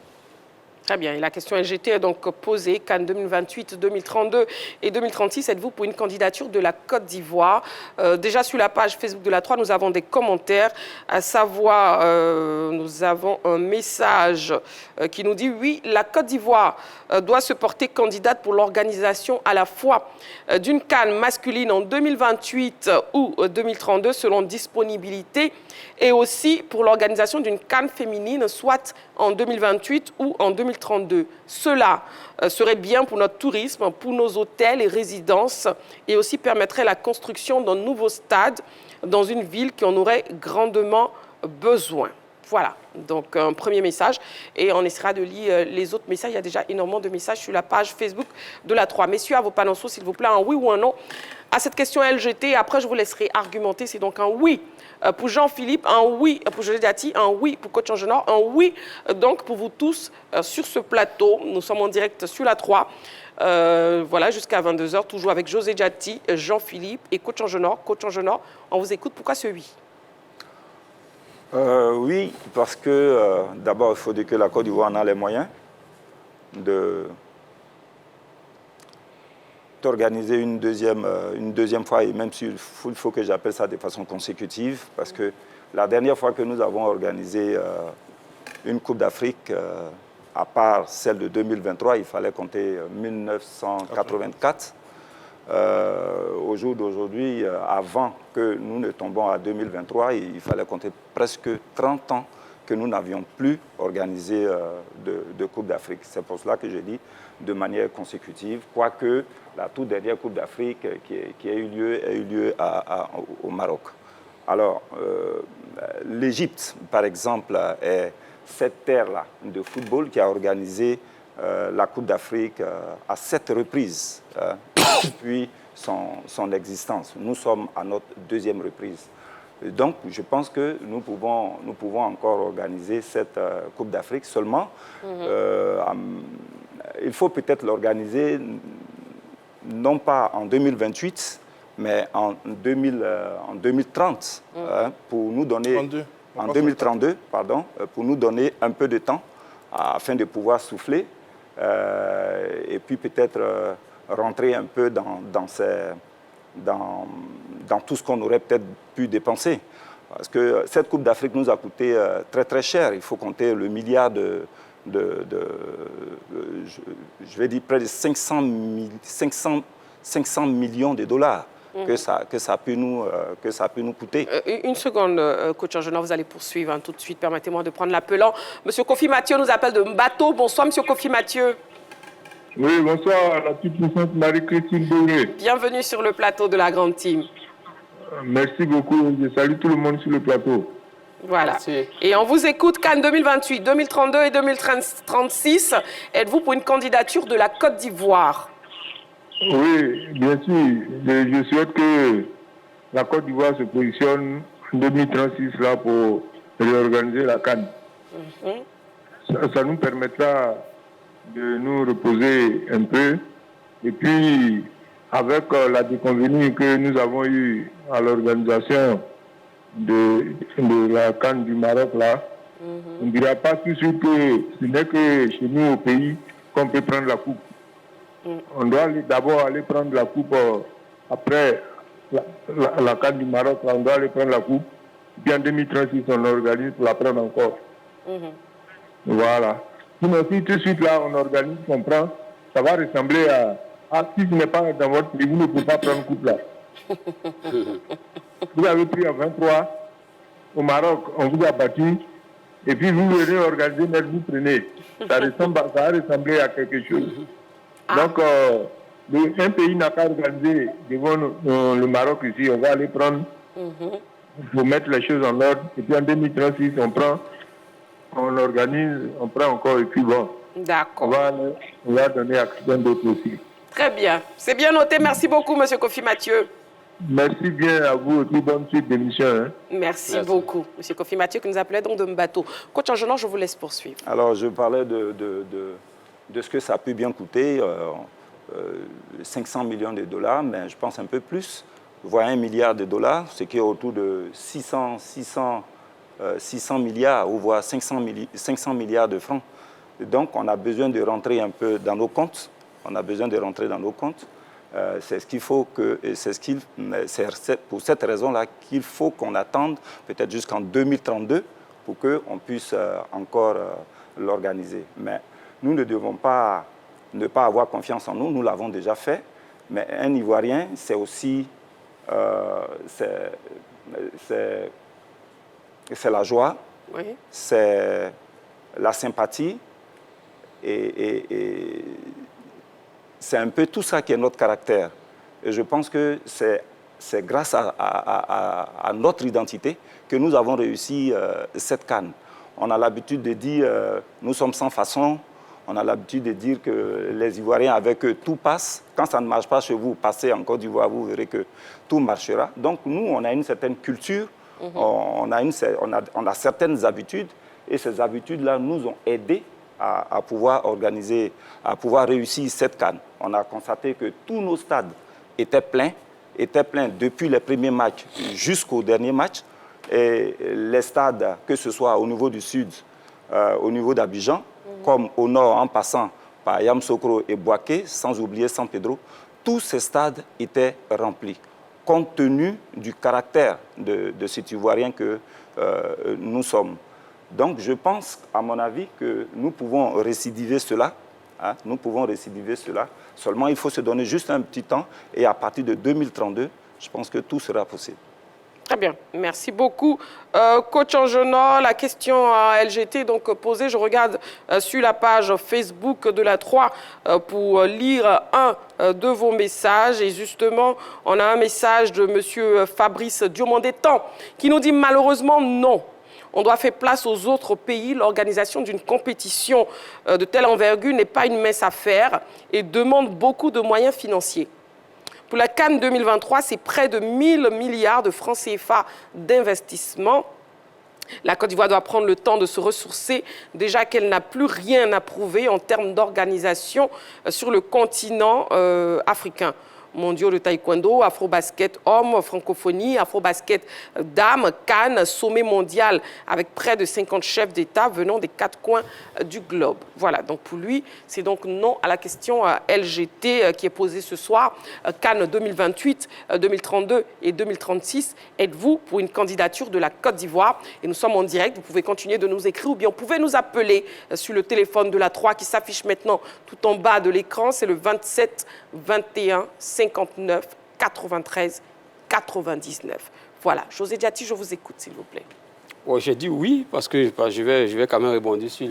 Très bien. Et la question LGT est donc posée. Cannes 2028, 2032 et 2036. Êtes-vous pour une candidature de la Côte d'Ivoire? Déjà sur la page Facebook de la 3, nous avons des commentaires. À savoir, nous avons un message qui nous dit « Oui, la Côte d'Ivoire doit se porter candidate pour l'organisation à la fois d'une Cannes masculine en 2028 ou 2032 selon disponibilité et aussi pour l'organisation d'une Cannes féminine soit en 2028 ou en 2032. Cela serait bien pour notre tourisme, pour nos hôtels et résidences et aussi permettrait la construction d'un nouveau stade dans une ville qui en aurait grandement besoin. » Voilà, donc un premier message et on essaiera de lire les autres messages. Il y a déjà énormément de messages sur la page Facebook de la 3. Messieurs, à vos panonceaux, s'il vous plaît, un oui ou un non à cette question LGT. Après, je vous laisserai argumenter. C'est donc un oui pour Jean-Philippe, un oui pour José Diati, un oui pour Coach Angenor, un oui donc pour vous tous sur ce plateau. Nous sommes en direct sur la 3. Voilà, jusqu'à 22h, toujours avec José Diati, Jean-Philippe et Coach Angenor. Coach Angenor, on vous écoute. Pourquoi ce oui? Oui, parce que d'abord, il faut dire que la Côte d'Ivoire en a les moyens d'organiser une deuxième fois, et même s'il faut que j'appelle ça de façon consécutive, parce que la dernière fois que nous avons organisé une Coupe d'Afrique, à part celle de 2023, il fallait compter 1984. Au jour d'aujourd'hui, avant que nous ne tombons à 2023, il fallait compter presque 30 ans que nous n'avions plus organisé de Coupe d'Afrique. C'est pour cela que je dis de manière consécutive, quoique la toute dernière Coupe d'Afrique qui a eu lieu au Maroc. Alors, l'Égypte, par exemple, est cette terre-là de football qui a organisé la Coupe d'Afrique à 7 reprises depuis son existence. Nous sommes à notre deuxième reprise. Donc, je pense que nous pouvons encore organiser cette Coupe d'Afrique. Seulement, il faut peut-être l'organiser non pas en 2028, mais en 2030, pour nous donner... En 2032, pardon, pour nous donner un peu de temps afin de pouvoir souffler et puis peut-être rentrer un peu dans tout ce qu'on aurait peut-être pu dépenser. Parce que cette Coupe d'Afrique nous a coûté très très cher. Il faut compter le milliard je vais dire près de 500 millions de dollars que ça peut nous coûter. Une seconde, Coach Angenor, vous allez poursuivre tout de suite. Permettez-moi de prendre l'appelant. Monsieur Kofi Mathieu nous appelle de Mbato. Bonsoir, Monsieur Kofi Mathieu. Oui, bonsoir, la toute-puissante Marie-Christine Bourré. Bienvenue sur le plateau de la grande team. Merci beaucoup. Je salue tout le monde sur le plateau. Voilà. Merci. Et on vous écoute, Cannes 2028, 2032 et 2036. Êtes-vous pour une candidature de la Côte d'Ivoire? Oui, bien sûr. Je souhaite que la Côte d'Ivoire se positionne en 2036 là pour réorganiser la Cannes. Ça nous permettra de nous reposer un peu. Et puis, avec la déconvenue que nous avons eue à l'organisation de la Cannes du Maroc là, on ne dira pas tout de suite que ce n'est que chez nous au pays qu'on peut prendre la coupe. On doit d'abord aller prendre la coupe après la Cannes du Maroc, là, on doit aller prendre la coupe. Puis en 2036, on organise pour la prendre encore. Voilà. Sinon, si tout de suite là, on organise, on prend, ça va ressembler à si ce n'est pas dans votre pays, vous ne pouvez pas prendre coupe là. Vous avez pris en 23 au Maroc, on vous a battu, et puis vous venez organiser, mais vous prenez. Ça va ressembler à quelque chose. Donc, Un pays n'a qu'à organiser devant le Maroc ici. On va aller prendre, pour mettre les choses en ordre. Et puis en 2036, on organise, on prend encore et puis bon. D'accord. On va donner accès à d'autres aussi. Très bien. C'est bien noté. Merci beaucoup, M. Kofi Mathieu. Merci bien à vous et puis bonne suite d'émission. Hein. Merci beaucoup. M. Kofi Mathieu qui nous appelait donc de Mbato. Coach Angenor, je vous laisse poursuivre. Alors, je parlais de ce que ça a pu bien coûter, 500 millions de dollars, mais je pense un peu plus, voire 1 milliard de dollars, ce qui est autour de 600 milliards, ou voire 500 milliards de francs. Et donc, on a besoin de rentrer un peu dans nos comptes. C'est ce qu'il faut que, c'est pour cette raison-là qu'il faut qu'on attende peut-être jusqu'en 2032 pour qu'on puisse encore l'organiser. Mais nous ne devons pas ne pas avoir confiance en nous, nous l'avons déjà fait. Mais un Ivoirien, c'est aussi c'est la joie, oui. C'est la sympathie et c'est un peu tout ça qui est notre caractère. Et je pense que c'est grâce à notre identité que nous avons réussi cette CAN. On a l'habitude de dire nous sommes sans façon. On a l'habitude de dire que les Ivoiriens, avec eux, tout passe. Quand ça ne marche pas chez vous, passez en Côte d'Ivoire, vous verrez que tout marchera. Donc nous, on a une certaine culture, on a certaines habitudes, et ces habitudes-là nous ont aidés à pouvoir organiser, à pouvoir réussir cette CAN. On a constaté que tous nos stades étaient pleins depuis les premiers matchs jusqu'au dernier match. Et les stades, que ce soit au niveau du sud, au niveau d'Abidjan, comme au nord en passant par Yamoussoukro et Bouaké, sans oublier San Pedro, tous ces stades étaient remplis, compte tenu du caractère de cet Ivoirien que nous sommes. Donc je pense, à mon avis, que nous pouvons récidiver cela. Hein, nous pouvons récidiver cela. Seulement, il faut se donner juste un petit temps et à partir de 2032, je pense que tout sera possible. Très bien, merci beaucoup. Coach Angenor, la question à LGT donc posée, je regarde sur la page Facebook de la 3 pour lire un de vos messages. Et justement, on a un message de M. Fabrice Diomandé-Tan qui nous dit malheureusement non. On doit faire place aux autres pays. L'organisation d'une compétition de telle envergure n'est pas une mince affaire et demande beaucoup de moyens financiers. Pour la CAN 2023, c'est près de 1000 milliards de francs CFA d'investissement. La Côte d'Ivoire doit prendre le temps de se ressourcer, déjà qu'elle n'a plus rien à prouver en termes d'organisation sur le continent africain. Mondiaux de taekwondo, afro-basket hommes, francophonie, afro-basket dames, CAN, sommet mondial avec près de 50 chefs d'État venant des 4 coins du globe. Voilà, donc pour lui, c'est donc non à la question LGT qui est posée ce soir. CAN 2028, 2032 et 2036, êtes-vous pour une candidature de la Côte d'Ivoire? Et nous sommes en direct, vous pouvez continuer de nous écrire ou bien vous pouvez nous appeler sur le téléphone de la 3 qui s'affiche maintenant tout en bas de l'écran, c'est le 27 21 59 93 99. Voilà, José Diati, je vous écoute, s'il vous plaît. Oh, j'ai dit oui, parce que je vais quand même rebondir sur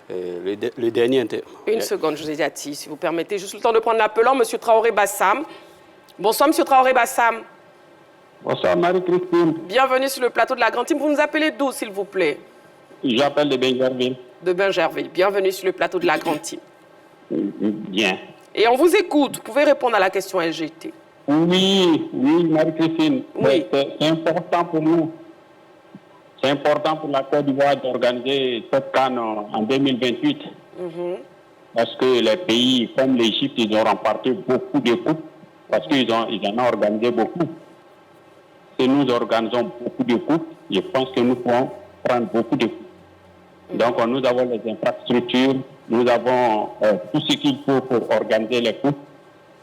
le dernier interview. Une seconde, José Diati, si vous permettez, juste le temps de prendre l'appelant, M. Traoré Bassam. Bonsoir, M. Traoré Bassam. Bonsoir, Marie-Christine. Bienvenue sur le plateau de la Grande Team. Vous nous appelez d'où, s'il vous plaît? J'appelle de Benjerville. De Benjerville. Bienvenue sur le plateau de la Grande Team. Bien. Et on vous écoute. Vous pouvez répondre à la question LGT. Oui, Marie-Christine. Oui. C'est important pour nous. C'est important pour la Côte d'Ivoire d'organiser cette CAN en 2028. Parce que les pays comme l'Égypte, ils ont remporté beaucoup de coupes. Parce qu'ils en ont organisé beaucoup. Si nous organisons beaucoup de coupes, je pense que nous pouvons prendre beaucoup de coupes. Donc nous avons les infrastructures, nous avons tout ce qu'il faut pour organiser les coupes.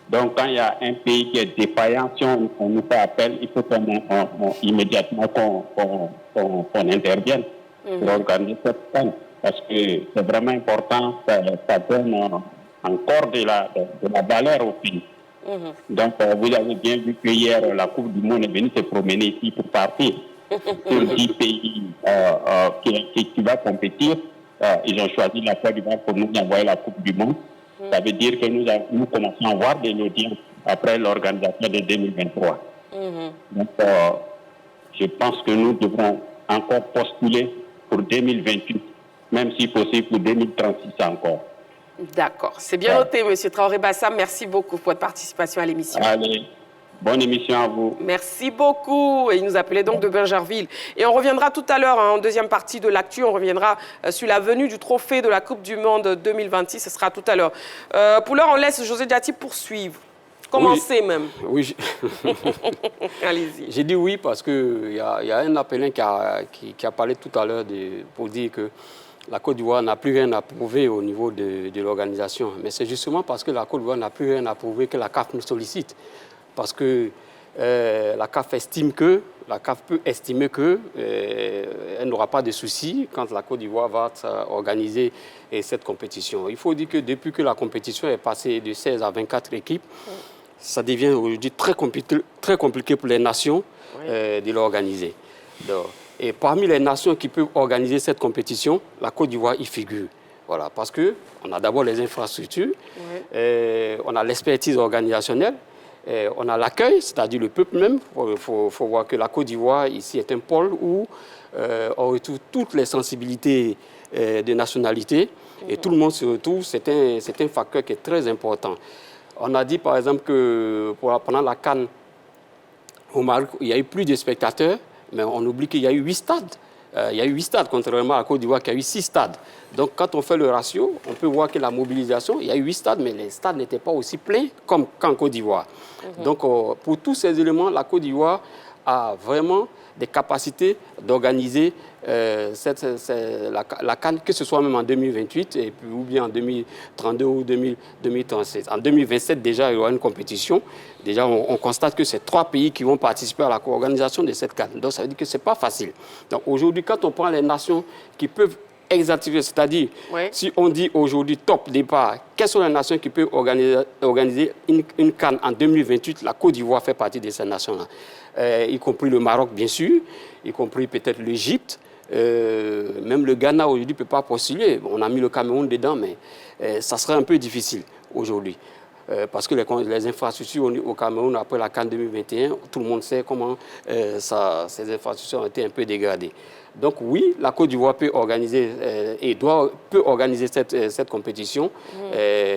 Donc quand il y a un pays qui est défaillant, si on nous fait appel, il faut immédiatement qu'on intervienne pour organiser cette CAN. Parce que c'est vraiment important, ça donne encore de la valeur au pays. Donc vous avez bien vu que hier, la Coupe du Monde est venue se promener ici pour partir. Sur 10 pays qui va compétir, ils ont choisi la Côte d'Ivoire pour nous envoyer la Coupe du Monde. Ça veut dire que nous commençons à avoir des audiences après l'organisation de 2023. Donc, je pense que nous devrons encore postuler pour 2028, même si possible pour 2036 encore. D'accord. C'est bien noté, M. Traoré Bassam. Merci beaucoup pour votre participation à l'émission. Allez, bonne émission à vous. Merci beaucoup. Et il nous appelait donc de Bingerville. Et on reviendra tout à l'heure, en deuxième partie de l'actu, on reviendra sur la venue du trophée de la Coupe du Monde 2026. Ce sera tout à l'heure. Pour l'heure, on laisse José Diati poursuivre. Commencez même. Oui. Allez-y. J'ai dit oui parce qu'il y a un appelin qui a parlé tout à l'heure pour dire que la Côte d'Ivoire n'a plus rien à prouver au niveau de l'organisation. Mais c'est justement parce que la Côte d'Ivoire n'a plus rien à prouver que la CAF nous sollicite. Parce que la CAF peut estimer qu'elle n'aura pas de soucis quand la Côte d'Ivoire va organiser cette compétition. Il faut dire que depuis que la compétition est passée de 16 à 24 équipes, ça devient aujourd'hui très compliqué pour les nations de l'organiser. Et parmi les nations qui peuvent organiser cette compétition, la Côte d'Ivoire y figure. Voilà, parce qu'on a d'abord les infrastructures, on a l'expertise organisationnelle, on a l'accueil, c'est-à-dire le peuple même. Il faut voir que la Côte d'Ivoire, ici, est un pôle où on retrouve toutes les sensibilités de nationalité et tout le monde se retrouve. C'est un facteur qui est très important. On a dit, par exemple, que pendant la CAN au Maroc, il y a eu plus de spectateurs, mais on oublie qu'il y a eu 8 stades. Il y a eu 8 stades, contrairement à la Côte d'Ivoire qui a eu 6 stades. Donc, quand on fait le ratio, on peut voir que la mobilisation, il y a eu 8 stades, mais les stades n'étaient pas aussi pleins qu'en Côte d'Ivoire. Donc, pour tous ces éléments, la Côte d'Ivoire a vraiment des capacités d'organiser la CAN, que ce soit même en 2028 et puis, ou bien en 2032 ou 2036. En 2027, déjà, il y aura une compétition. Déjà, on constate que c'est 3 pays qui vont participer à la co-organisation de cette CAN. Donc, ça veut dire que ce n'est pas facile. Donc, aujourd'hui, quand on prend les nations qui peuvent exactiver, c'est-à-dire, si on dit aujourd'hui top départ, quelles sont les nations qui peuvent organiser une CAN en 2028? La Côte d'Ivoire fait partie de ces nations-là. Y compris le Maroc, bien sûr, y compris peut-être l'Égypte. Même le Ghana, aujourd'hui, ne peut pas postuler. On a mis le Cameroun dedans, mais ça serait un peu difficile aujourd'hui. Parce que les infrastructures au Cameroun, après la CAN 2021, tout le monde sait comment ces infrastructures ont été un peu dégradées. Donc oui, la Côte d'Ivoire peut organiser peut organiser cette compétition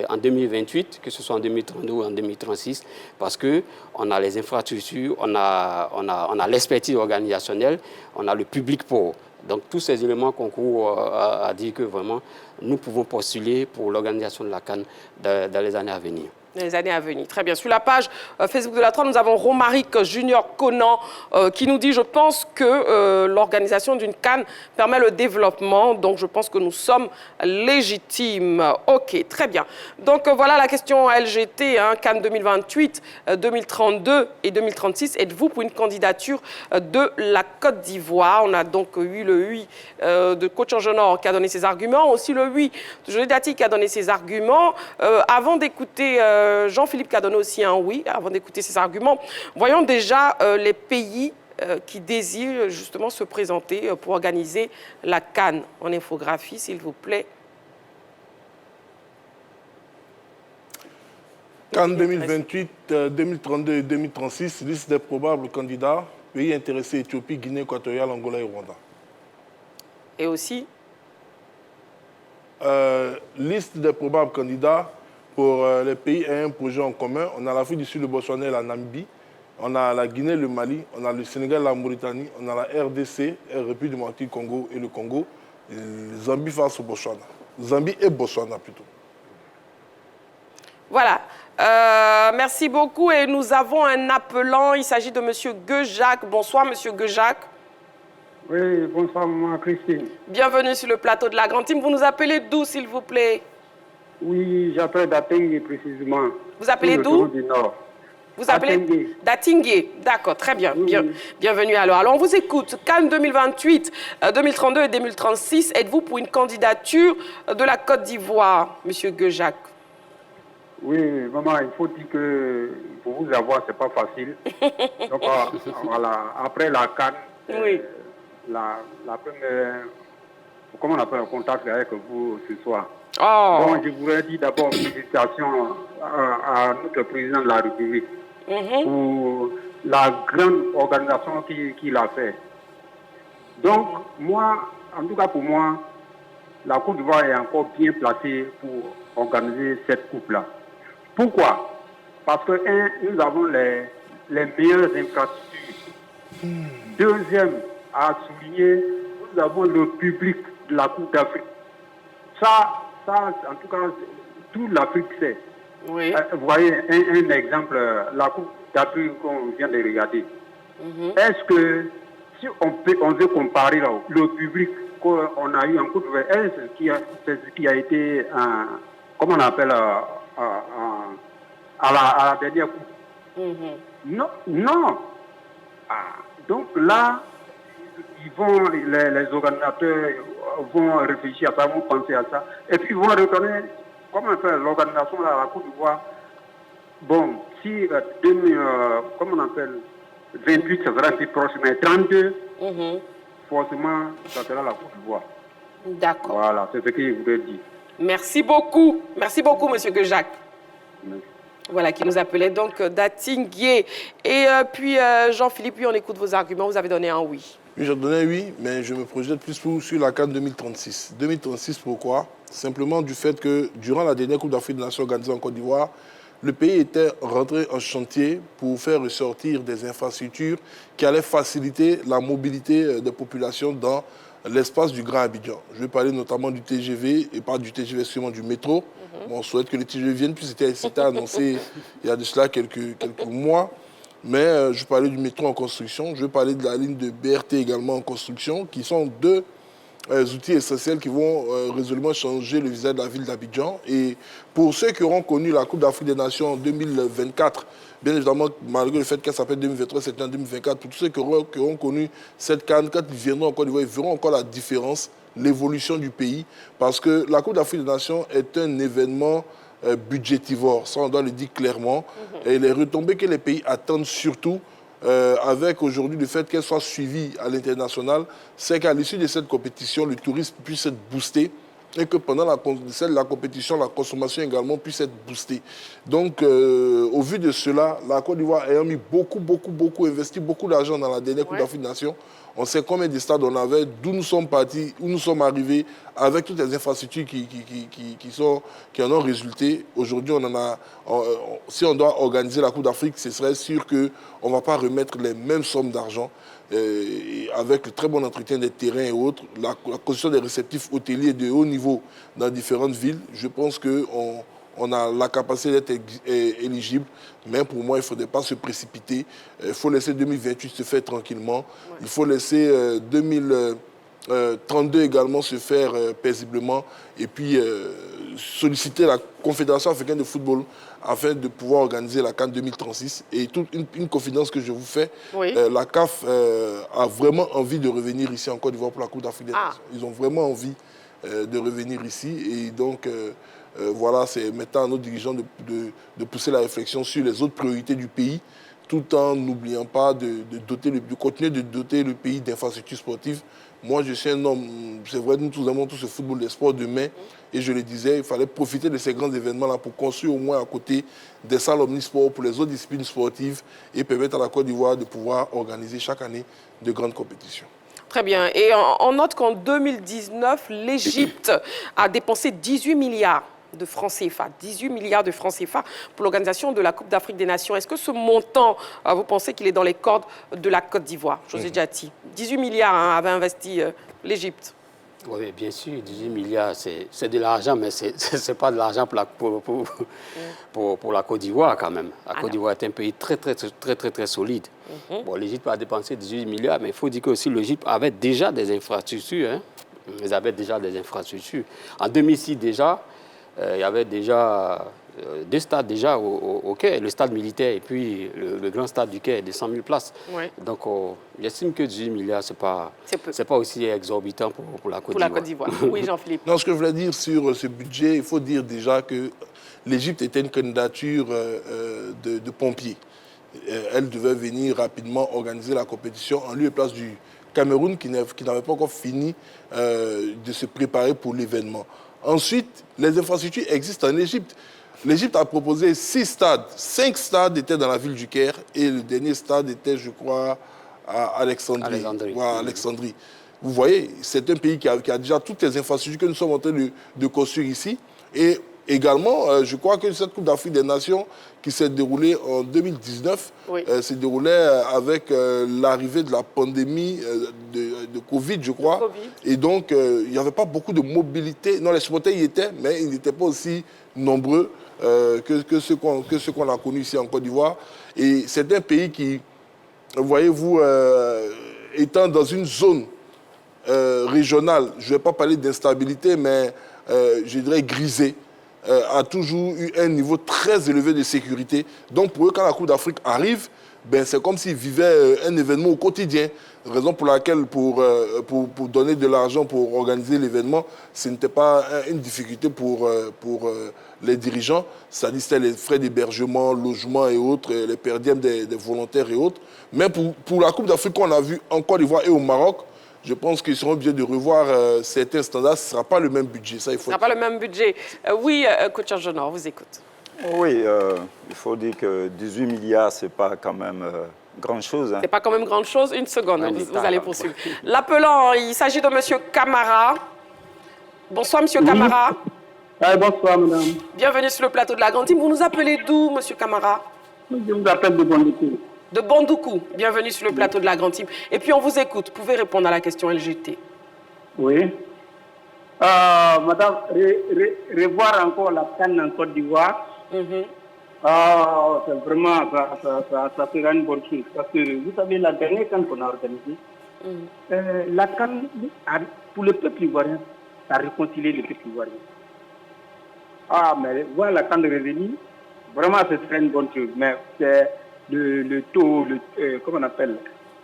en 2028, que ce soit en 2032 ou en 2036, parce qu'on a les infrastructures, on a l'expertise organisationnelle, on a le public pour. Donc tous ces éléments concourent à dire que vraiment, nous pouvons postuler pour l'organisation de la CAN dans les années à venir. Les années à venir. Très bien. Sur la page Facebook de la 3, nous avons Romaric Junior Conan qui nous dit « Je pense que l'organisation d'une CAN permet le développement, donc je pense que nous sommes légitimes. » Ok, très bien. Donc voilà la question LGT, CAN 2028, 2032 et 2036. Êtes-vous pour une candidature de la Côte d'Ivoire? On a donc eu le oui de Coach Angenor qui a donné ses arguments, aussi le oui de José Diati qui a donné ses arguments. Avant d'écouter Jean-Philippe qui a donné aussi un oui, avant d'écouter ses arguments. Voyons déjà les pays qui désirent justement se présenter pour organiser la CAN. En infographie, s'il vous plaît. CAN 2028, 2032 et 2036, liste des probables candidats. Pays intéressés, Éthiopie, Guinée équatoriale, Angola et Rwanda. Et aussi liste des probables candidats. Pour les pays ayant un projet en commun, on a l'Afrique du Sud, le Botswana et la Namibie, on a la Guinée, le Mali, on a le Sénégal, la Mauritanie, on a la RDC, la République démocratique du Congo et le Congo, et Zambie face au Botswana. Zambie et Botswana plutôt. Voilà. Merci beaucoup et nous avons un appelant, il s'agit de M. Guejac. Bonsoir M. Guejac. Oui, bonsoir Maman Christine. Bienvenue sur le plateau de la Grande Team. Vous nous appelez d'où s'il vous plaît? Oui, j'appelle d'Atingué précisément. Vous appelez d'où? Du Nord. Vous appelez d'Atingué. D'accord, très bien. Oui. Bienvenue alors. Alors on vous écoute. CAN 2028, 2032 et 2036. Êtes-vous pour une candidature de la Côte d'Ivoire, M. Guejac? Oui, maman, il faut dire que pour vous avoir, c'est pas facile. Donc voilà, après la CAN, oui. La première, comment on appelle le contact avec vous ce soir? Oh. Bon, je voudrais dire d'abord félicitations à notre président de la République pour la grande organisation qu'il a fait. Donc, moi, en tout cas pour moi, la Côte d'Ivoire est encore bien placée pour organiser cette coupe-là. Pourquoi? Parce que, nous avons les meilleures infrastructures. Deuxième, à souligner, nous avons le public de la Coupe d'Afrique. Ça, en tout cas, toute l'Afrique sait. Oui. Vous voyez, un exemple, la Coupe d'Afrique qu'on vient de regarder. Est-ce que, si on veut comparer là, le public qu'on a eu en Côte d'Ivoire, c'est ce qui a été, comment on appelle, à la dernière Coupe? Non. Donc là, les organisateurs vont réfléchir à ça, vont penser à ça, et puis ils vont reconnaître comment faire l'organisation à la Côte d'Ivoire. Bon, si comment on appelle, 28, ça sera plus proche, mais 32, forcément, ça sera la Côte d'Ivoire. D'accord. Voilà, c'est ce que je voulais dire. Merci beaucoup, monsieur Guejac. Merci. Voilà, qui nous appelait donc Datinguier. Et puis, Jean-Philippe, on écoute vos arguments. Vous avez donné un oui. Oui, j'ai donné un oui, mais je me projette plus sur la CAN 2036. 2036, pourquoi? Simplement du fait que durant la dernière Coupe d'Afrique des Nations organisée en Côte d'Ivoire, le pays était rentré en chantier pour faire ressortir des infrastructures qui allaient faciliter la mobilité des populations dans l'espace du Grand Abidjan. Je vais parler notamment du TGV, et pas du TGV, seulement du métro. Bon, on souhaite que le TGV vienne, puis c'était annoncé il y a de cela quelques mois. Mais je parlais du métro en construction, je vais parler de la ligne de BRT également en construction, qui sont deux outils essentiels qui vont résolument changer le visage de la ville d'Abidjan. Et pour ceux qui auront connu la Coupe d'Afrique des Nations en 2024, bien évidemment, malgré le fait qu'elle s'appelle 2023, c'était en 2024, pour tous ceux qui auront connu cette CAN, quand ils viendront en Côte d'Ivoire, ils verront encore la différence, l'évolution du pays. Parce que la Coupe d'Afrique des Nations est un événement budgétivore, ça on doit le dire clairement. Et les retombées que les pays attendent surtout, avec aujourd'hui le fait qu'elle soit suivie à l'international, c'est qu'à l'issue de cette compétition, le tourisme puisse être boosté et que pendant la compétition, la consommation également puisse être boostée. Donc, au vu de cela, la Côte d'Ivoire ayant mis beaucoup investi beaucoup d'argent dans la dernière Coupe d'Afrique des Nations, on sait combien de stades on avait, d'où nous sommes partis, où nous sommes arrivés, avec toutes les infrastructures qui en ont résulté. Aujourd'hui, si on doit organiser la Coupe d'Afrique, ce serait sûr qu'on ne va pas remettre les mêmes sommes d'argent. Avec le très bon entretien des terrains et autres, la construction des réceptifs hôteliers de haut niveau dans différentes villes, je pense qu'on a la capacité d'être éligible, mais pour moi, il ne faudrait pas se précipiter. Il faut laisser 2028 se faire tranquillement. Il faut laisser 2032 également se faire paisiblement. Et puis solliciter la Confédération africaine de football afin de pouvoir organiser la CAN 2036. Et une confidence que je vous fais, la CAF a vraiment envie de revenir ici en Côte d'Ivoire pour la Coupe d'Afrique des Nations. Ils ont vraiment envie de revenir ici. Et donc, voilà, c'est maintenant à nos dirigeants de pousser la réflexion sur les autres priorités du pays, tout en n'oubliant pas de continuer de doter le pays d'infrastructures sportives. Moi, je suis un homme, c'est vrai, nous tous aimons tout ce football des sports demain. Et je le disais, il fallait profiter de ces grands événements-là pour construire au moins à côté des salles omnisports pour les autres disciplines sportives et permettre à la Côte d'Ivoire de pouvoir organiser chaque année de grandes compétitions. Très bien. Et on note qu'en 2019, l'Égypte a dépensé 18 milliards de francs CFA, 18 milliards de francs CFA pour l'organisation de la Coupe d'Afrique des Nations. Est-ce que ce montant, vous pensez qu'il est dans les cordes de la Côte d'Ivoire? José Diati, 18 milliards avait investi l'Égypte. Oui, bien sûr, 18 milliards, c'est de l'argent, mais ce n'est pas de l'argent pour la Côte d'Ivoire quand même. La Côte d'Ivoire est un pays très solide. Bon, l'Égypte a dépensé 18 milliards, mais il faut dire que aussi l'Égypte avait déjà des infrastructures. Hein. Ils avaient déjà des infrastructures. En 2006 déjà, il y avait déjà deux stades déjà au Caire, le stade militaire et puis le grand stade du Caire de 100 000 places. Ouais. Donc, j'estime que 18 milliards, ce n'est pas aussi exorbitant pour la Côte d'Ivoire. Pour la Côte d'Ivoire. Oui, Jean-Philippe. Non, ce que je voulais dire sur ce budget, il faut dire déjà que l'Égypte était une candidature de pompiers. Elle devait venir rapidement organiser la compétition en lieu et place du Cameroun qui n'avait pas encore fini de se préparer pour l'événement. Ensuite, les infrastructures existent en Égypte. L'Égypte a proposé 6 stades. 5 stades étaient dans la ville du Caire et le dernier stade était, je crois, à Alexandrie. Voilà, Alexandrie. Vous voyez, c'est un pays qui a déjà toutes les infrastructures que nous sommes en train de construire ici. Et également, je crois que cette Coupe d'Afrique des Nations qui s'est déroulée en 2019 s'est déroulée avec l'arrivée de la pandémie de Covid, je crois. Et donc, il n'y avait pas beaucoup de mobilité. Non, les supporters y étaient, mais ils n'étaient pas aussi nombreux que ceux qu'on a connus ici en Côte d'Ivoire. Et c'est un pays qui, voyez-vous, étant dans une zone régionale, je ne vais pas parler d'instabilité, mais je dirais grisée, a toujours eu un niveau très élevé de sécurité. Donc pour eux, quand la Coupe d'Afrique arrive, ben, c'est comme s'ils vivaient un événement au quotidien. Raison pour laquelle, pour donner de l'argent pour organiser l'événement, ce n'était pas une difficulté pour les dirigeants. Ça dit, c'était les frais d'hébergement, logement et autres, les per diem des volontaires et autres. Mais pour la Coupe d'Afrique qu'on a vue en Côte d'Ivoire et au Maroc, je pense qu'ils seront obligés de revoir certains standards. Ce ne sera pas le même budget. Ça, il faut... Ce ne sera pas le même budget. Oui, coach Argenor, on vous écoute. Oui, il faut dire que 18 milliards, ce n'est pas quand même grand-chose. Ce n'est pas quand même grand-chose. Une seconde, vous allez poursuivre. L'appelant, il s'agit de M. Camara. Bonsoir, M. Camara. Bonsoir, madame. Bienvenue sur le plateau de la Grande Team. Vous nous appelez d'où, M. Camara? Je vous appelle de Bondoukou. De Bondoukou. Bienvenue sur le plateau de la Grande Team. Et puis, on vous écoute. Vous pouvez répondre à la question LGT. Oui. Madame, revoir encore la CAN en Côte d'Ivoire, c'est vraiment, ça sera une bonne chose. Parce que vous savez, la dernière CAN qu'on a organisée, la CAN, pour le peuple ivoirien, ça a réconcilié le peuple ivoirien. Mais voir la CAN revenue, vraiment, ce serait une bonne chose. Mais c'est le taux, comment on appelle,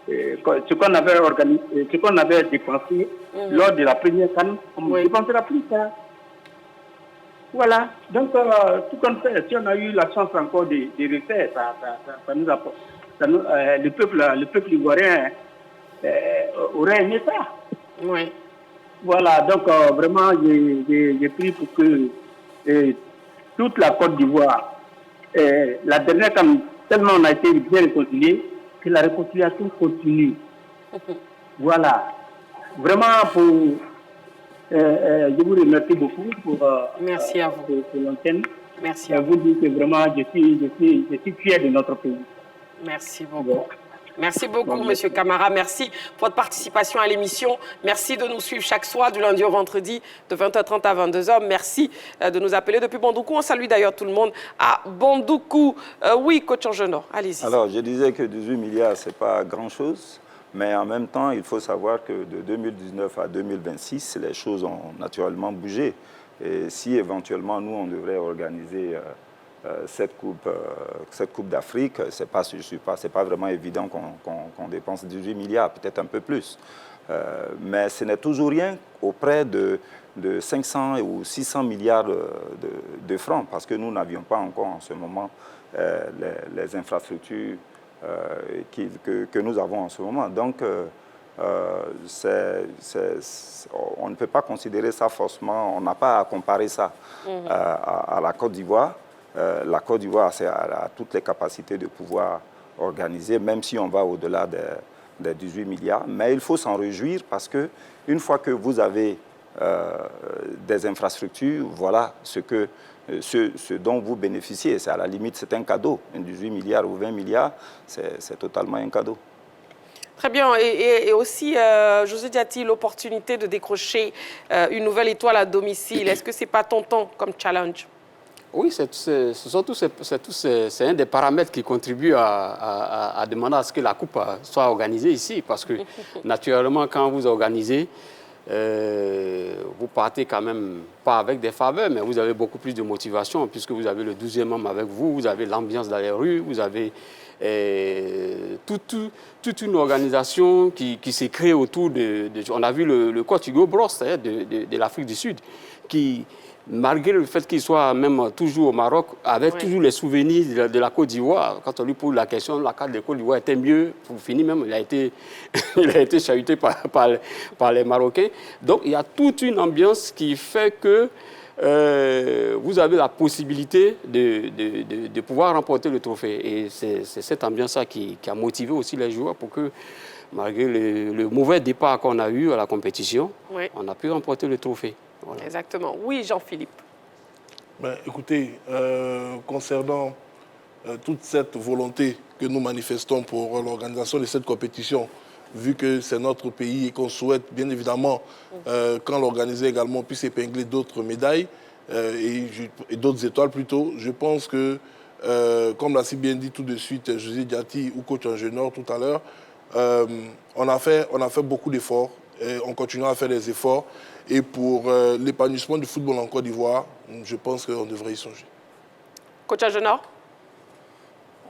ce qu'on avait organisé, ce qu'on avait dépensé lors de la première CAN, on ne dépensera plus ça. Voilà. Donc, tout comme ça, si on a eu la chance encore de refaire, ça nous apporte. Le peuple ivoirien aurait aimé ça. Oui. Voilà. Donc, vraiment, j'ai pris pour que toute la Côte d'Ivoire, la dernière CAN, tellement on a été bien réconciliés, que la réconciliation continue. Voilà. Vraiment, je vous remercie beaucoup pour merci à vous. Pour l'antenne. Merci à vous. Dire que vraiment, je suis fier de notre pays. Merci beaucoup. Merci beaucoup, M. Camara. Merci pour votre participation à l'émission. Merci de nous suivre chaque soir, du lundi au vendredi, de 20h30 à 22h. Merci de nous appeler depuis Bondoukou. On salue d'ailleurs tout le monde à Bondoukou. Oui, coach Argenor, allez-y. Alors, je disais que 18 milliards, ce n'est pas grand-chose. Mais en même temps, il faut savoir que de 2019 à 2026, les choses ont naturellement bougé. Et si éventuellement, nous, on devrait organiser cette coupe d'Afrique, c'est pas vraiment évident qu'on dépense 18 milliards, peut-être un peu plus. Mais ce n'est toujours rien auprès de 500 ou 600 milliards de francs, parce que nous n'avions pas encore en ce moment les infrastructures que nous avons en ce moment. Donc, on ne peut pas considérer ça forcément, on n'a pas à comparer ça à la Côte d'Ivoire. La Côte d'Ivoire a toutes les capacités de pouvoir organiser, même si on va au-delà des 18 milliards. Mais il faut s'en réjouir parce qu'une fois que vous avez des infrastructures, voilà ce dont vous bénéficiez. À la limite, c'est un cadeau. 18 milliards ou 20 milliards, c'est totalement un cadeau. Très bien. Et aussi, José Diaty, l'opportunité de décrocher une nouvelle étoile à domicile. Est-ce que ce n'est pas tentant comme challenge? Oui, c'est un des paramètres qui contribuent à demander à ce que la Coupe soit organisée ici. Parce que, naturellement, quand vous organisez, vous partez quand même pas avec des faveurs, mais vous avez beaucoup plus de motivation puisque vous avez le 12e homme avec vous, vous avez l'ambiance dans les rues, vous avez toute une organisation qui s'est créée autour de... On a vu le coach Hugo Bross de l'Afrique du Sud, qui, malgré le fait qu'il soit même toujours au Maroc, avait toujours les souvenirs de la Côte d'Ivoire. Quand on lui pose la question, la carte de Côte d'Ivoire était mieux. Pour finir même, il a été chahuté par les Marocains. Donc, il y a toute une ambiance qui fait que vous avez la possibilité de pouvoir remporter le trophée. Et c'est cette ambiance-là qui a motivé aussi les joueurs pour que, malgré le mauvais départ qu'on a eu à la compétition, on a pu remporter le trophée. Voilà. Exactement. Oui, Jean-Philippe. Ben, écoutez, concernant toute cette volonté que nous manifestons pour l'organisation de cette compétition, vu que c'est notre pays et qu'on souhaite bien évidemment, quand l'organiser également, puisse épingler d'autres médailles et d'autres étoiles plutôt, je pense que, comme l'a si bien dit tout de suite José Diati ou coach Angénor tout à l'heure, on a fait beaucoup d'efforts et on continue à faire des efforts. Et pour l'épanouissement du football en Côte d'Ivoire, je pense qu'on devrait y songer. Coach Angénor?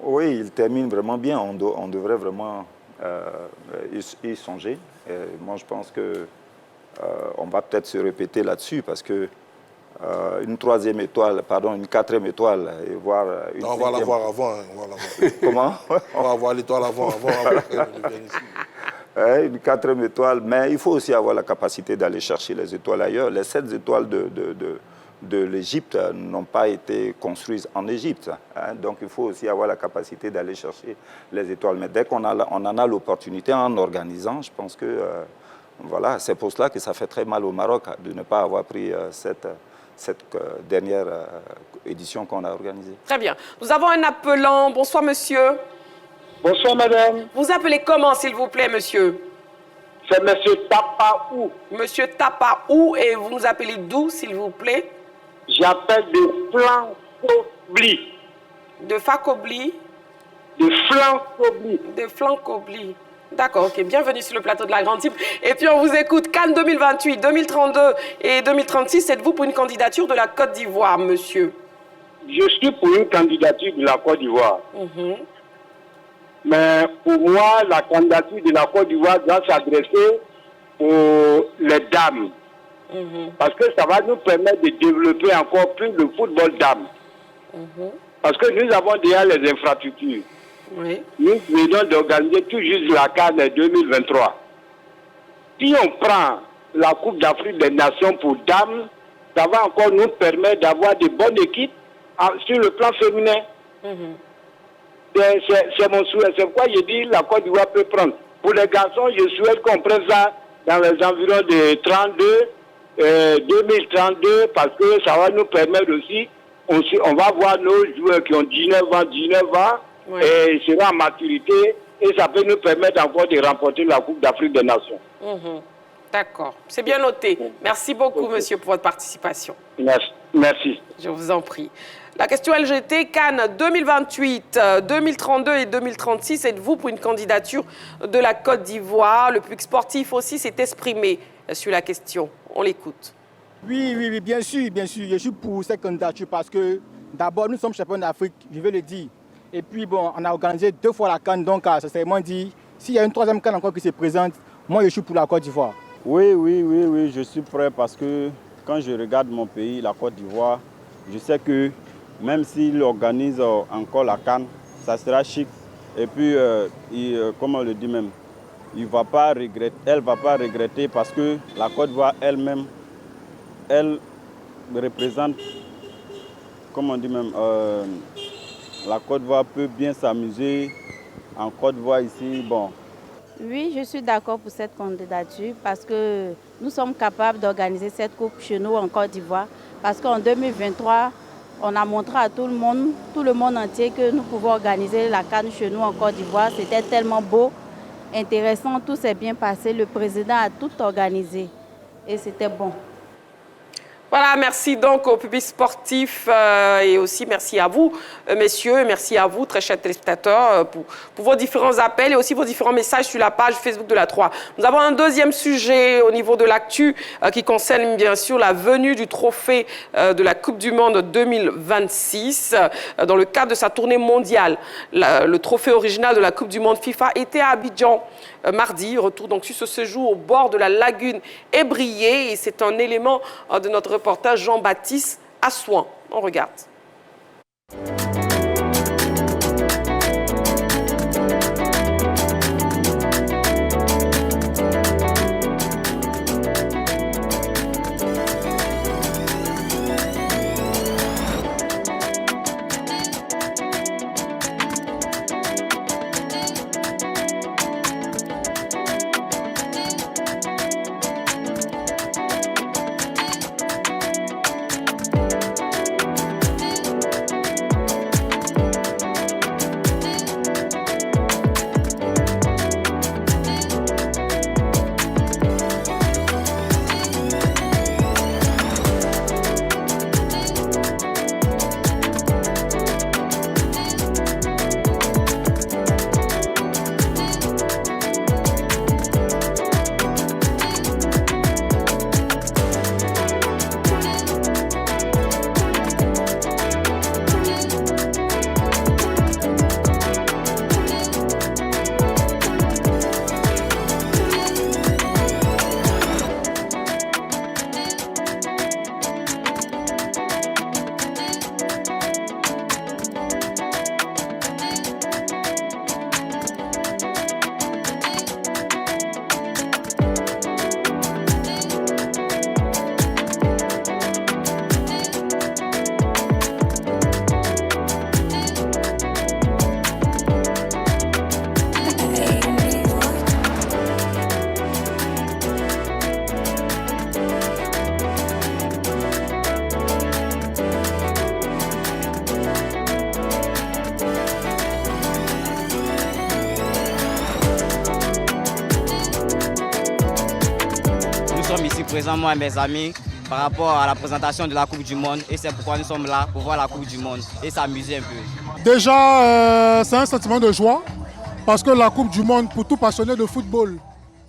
Oui, il termine vraiment bien. On devrait vraiment y songer. Et moi, je pense qu'on va peut-être se répéter là-dessus parce que une troisième étoile, pardon, une quatrième étoile, et voir une non, on va l'avoir avant. Hein, on va l'avoir. Comment? On va avoir l'étoile avant une quatrième étoile, mais il faut aussi avoir la capacité d'aller chercher les étoiles ailleurs. Les 7 étoiles de l'Égypte n'ont pas été construites en Égypte. Hein, donc il faut aussi avoir la capacité d'aller chercher les étoiles. Mais dès qu'on en a l'opportunité en organisant, je pense que voilà, c'est pour cela que ça fait très mal au Maroc de ne pas avoir pris cette dernière édition qu'on a organisée. Très bien. Nous avons un appelant. Bonsoir, monsieur. Bonsoir, madame. Vous appelez comment, s'il vous plaît, monsieur? C'est monsieur Tapaou. Monsieur Tapaou, et vous nous appelez d'où, s'il vous plaît? J'appelle de Flancobli. De Fakobli? De Flancobli. De Flancobli. D'accord, ok. Bienvenue sur le plateau de la Grande Type. Et puis, on vous écoute. Cannes 2028, 2032 et 2036. Êtes-vous pour une candidature de la Côte d'Ivoire, monsieur? Je suis pour une candidature de la Côte d'Ivoire. Mais pour moi, la candidature de la Côte d'Ivoire doit s'adresser aux les dames. Parce que ça va nous permettre de développer encore plus le football dames. Parce que nous avons déjà les infrastructures. Nous venons d'organiser tout juste la CAN 2023. Si on prend la Coupe d'Afrique des Nations pour dames, ça va encore nous permettre d'avoir de bonnes équipes sur le plan féminin. C'est mon souhait. C'est pourquoi je dis la Côte d'Ivoire peut prendre. Pour les garçons, je souhaite qu'on prenne ça dans les environs de 2032, parce que ça va nous permettre aussi, on va voir nos joueurs qui ont 19 ans, et sera en maturité, et ça peut nous permettre encore de remporter la Coupe d'Afrique des Nations. D'accord, c'est bien noté. Merci beaucoup, monsieur, pour votre participation. Merci. Je vous en prie. La question LGT, Cannes 2028, 2032 et 2036, êtes-vous pour une candidature de la Côte d'Ivoire? Le public sportif aussi s'est exprimé sur la question. On l'écoute. Oui, bien sûr. Je suis pour cette candidature parce que d'abord, nous sommes champions d'Afrique, je vais le dire. Et puis, bon, on a organisé 2 fois la Cannes, donc ça s'est vraiment dit, s'il y a une 3e Cannes encore qui se présente, moi, je suis pour la Côte d'Ivoire. Oui, je suis prêt parce que quand je regarde mon pays, la Côte d'Ivoire, je sais que même s'il organise encore la CAN, ça sera chic. Et puis, comme on le dit même, elle ne va pas regretter parce que la Côte d'Ivoire elle-même, elle représente, comme on dit même, la Côte d'Ivoire peut bien s'amuser en Côte d'Ivoire ici. Bon. Oui, je suis d'accord pour cette candidature parce que nous sommes capables d'organiser cette coupe chez nous en Côte d'Ivoire. Parce qu'en 2023, on a montré à tout le monde entier que nous pouvons organiser la CAN chez nous en Côte d'Ivoire. C'était tellement beau, intéressant, tout s'est bien passé. Le président a tout organisé et c'était bon. Voilà, merci donc au public sportif et aussi merci à vous, messieurs, et merci à vous, très chers téléspectateurs, pour vos différents appels et aussi vos différents messages sur la page Facebook de la 3. Nous avons un deuxième sujet au niveau de l'actu qui concerne bien sûr la venue du trophée de la Coupe du Monde 2026 dans le cadre de sa tournée mondiale. Le trophée original de la Coupe du Monde FIFA était à Abidjan mardi. Retour donc sur ce séjour au bord de la lagune Ébrié et c'est un élément de notre reportage Jean-Baptiste Assouan. On regarde. Présent moi et mes amis par rapport à la présentation de la Coupe du Monde et c'est pourquoi nous sommes là pour voir la Coupe du Monde et s'amuser un peu. Déjà, c'est un sentiment de joie parce que la Coupe du Monde pour tout passionné de football,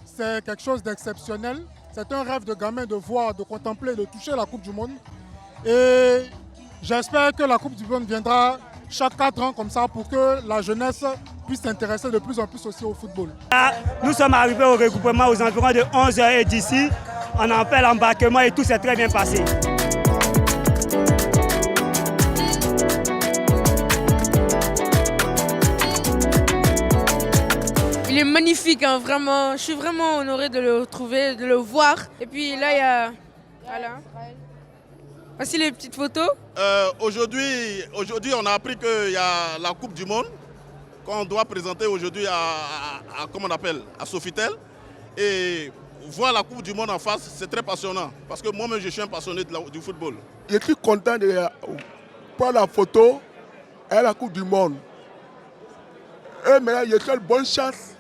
c'est quelque chose d'exceptionnel. C'est un rêve de gamin de voir, de contempler, de toucher la Coupe du Monde et j'espère que la Coupe du Monde viendra chaque 4 ans comme ça pour que la jeunesse puisse s'intéresser de plus en plus aussi au football. Nous sommes arrivés au regroupement aux environs de 11h et d'ici. On a fait l'embarquement et tout s'est très bien passé. Il est magnifique, hein, vraiment. Je suis vraiment honorée de le retrouver, de le voir. Et puis là, il y a... Voilà. Voici les petites photos. Aujourd'hui, on a appris qu'il y a la Coupe du Monde qu'on doit présenter aujourd'hui comment on appelle, à Sofitel. Et voir la Coupe du Monde en face, c'est très passionnant. Parce que moi-même, je suis un passionné du football. Je suis content de prendre la photo à la Coupe du Monde. Et maintenant, je souhaite bonne chance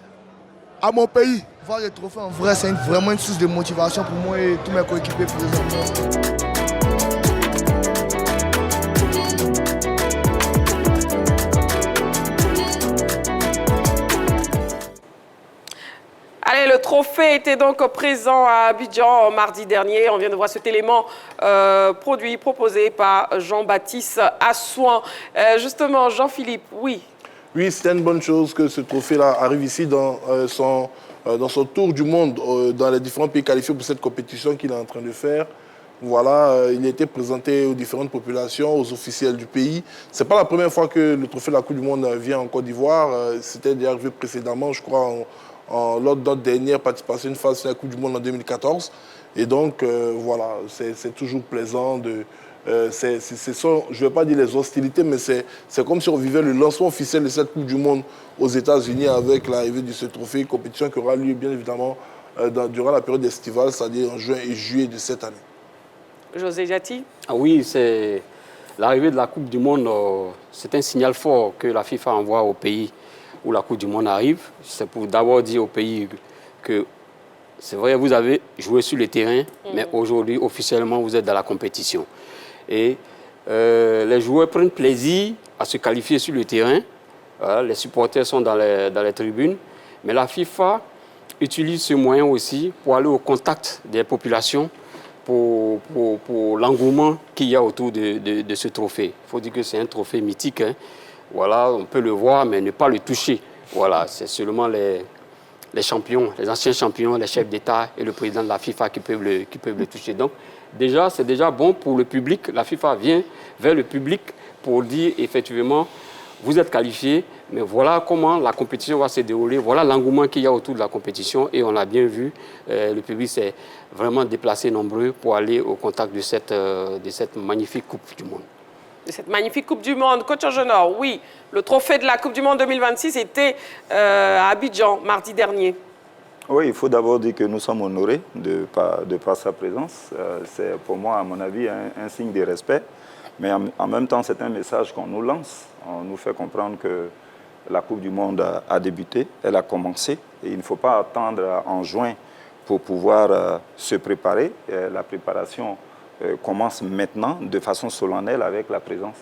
à mon pays. Voir les trophées en vrai, c'est vraiment une source de motivation pour moi et tous mes coéquipiers présents. Allez, le trophée était donc présent à Abidjan mardi dernier. On vient de voir cet élément proposé par Jean-Baptiste Assouan. Justement, Jean-Philippe, oui. Oui, c'est une bonne chose que ce trophée-là arrive ici dans son tour du monde, dans les différents pays qualifiés pour cette compétition qu'il est en train de faire. Voilà, il a été présenté aux différentes populations, aux officiels du pays. Ce n'est pas la première fois que le trophée de la Coupe du Monde vient en Côte d'Ivoire. C'était déjà arrivé précédemment, je crois, lors de notre dernière participation à une phase de la Coupe du Monde en 2014. Et donc, voilà, c'est toujours plaisant de... je ne vais pas dire les hostilités, mais c'est comme si on vivait le lancement officiel de cette Coupe du Monde aux États-Unis avec l'arrivée de ce trophée, compétition qui aura lieu bien évidemment durant la période estivale, c'est-à-dire en juin et juillet de cette année. José Jati. Oui, c'est l'arrivée de la Coupe du Monde, c'est un signal fort que la FIFA envoie au pays où la Coupe du Monde arrive. C'est pour d'abord dire au pays que c'est vrai, vous avez joué sur le terrain, mais aujourd'hui, officiellement, vous êtes dans la compétition. Et les joueurs prennent plaisir à se qualifier sur le terrain. Les supporters sont dans les tribunes. Mais la FIFA utilise ce moyen aussi pour aller au contact des populations, pour l'engouement qu'il y a autour de ce trophée. Il faut dire que c'est un trophée mythique. Hein. Voilà, on peut le voir, mais ne pas le toucher. Voilà, c'est seulement les champions, les anciens champions, les chefs d'État et le président de la FIFA qui peuvent le toucher. Donc, déjà, c'est déjà bon pour le public. La FIFA vient vers le public pour dire, effectivement, vous êtes qualifiés, mais voilà comment la compétition va se dérouler. Voilà l'engouement qu'il y a autour de la compétition. Et on l'a bien vu, le public s'est vraiment déplacé nombreux pour aller au contact de cette magnifique Coupe du Monde. De cette magnifique Coupe du Monde. Coach Agenor, oui, le trophée de la Coupe du Monde 2026 était à Abidjan, mardi dernier. Oui, il faut d'abord dire que nous sommes honorés de par sa présence. C'est pour moi, à mon avis, un signe de respect. Mais en même temps, c'est un message qu'on nous lance. On nous fait comprendre que la Coupe du Monde a débuté, elle a commencé. Et il ne faut pas attendre en juin pour pouvoir se préparer. La préparation commence maintenant de façon solennelle avec la présence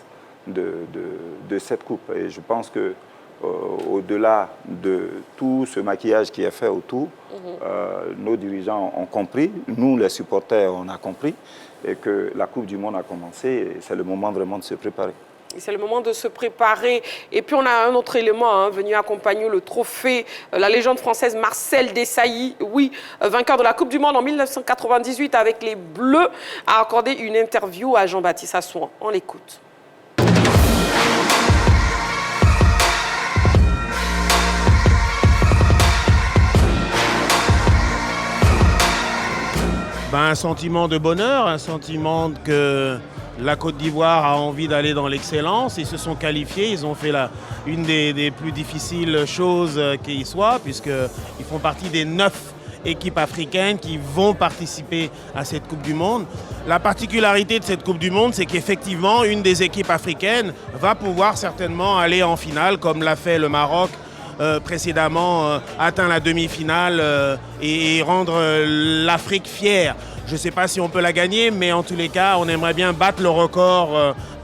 de cette Coupe. Et je pense que au-delà de tout ce maquillage qui est fait autour, nos dirigeants ont compris, nous les supporters on a compris, et que la Coupe du Monde a commencé et c'est le moment vraiment de se préparer. C'est le moment de se préparer. Et puis on a un autre élément venu accompagner le trophée. La légende française Marcel Desailly, oui, vainqueur de la Coupe du Monde en 1998 avec les Bleus, a accordé une interview à Jean-Baptiste Assouan. On l'écoute. Un sentiment de bonheur, un sentiment que la Côte d'Ivoire a envie d'aller dans l'excellence. Ils se sont qualifiés, ils ont fait une des plus difficiles choses qui soient, puisqu'ils font partie des 9 équipes africaines qui vont participer à cette Coupe du Monde. La particularité de cette Coupe du Monde, c'est qu'effectivement, une des équipes africaines va pouvoir certainement aller en finale, comme l'a fait le Maroc précédemment, atteint la demi-finale et rendre l'Afrique fière. Je ne sais pas si on peut la gagner, mais en tous les cas, on aimerait bien battre le record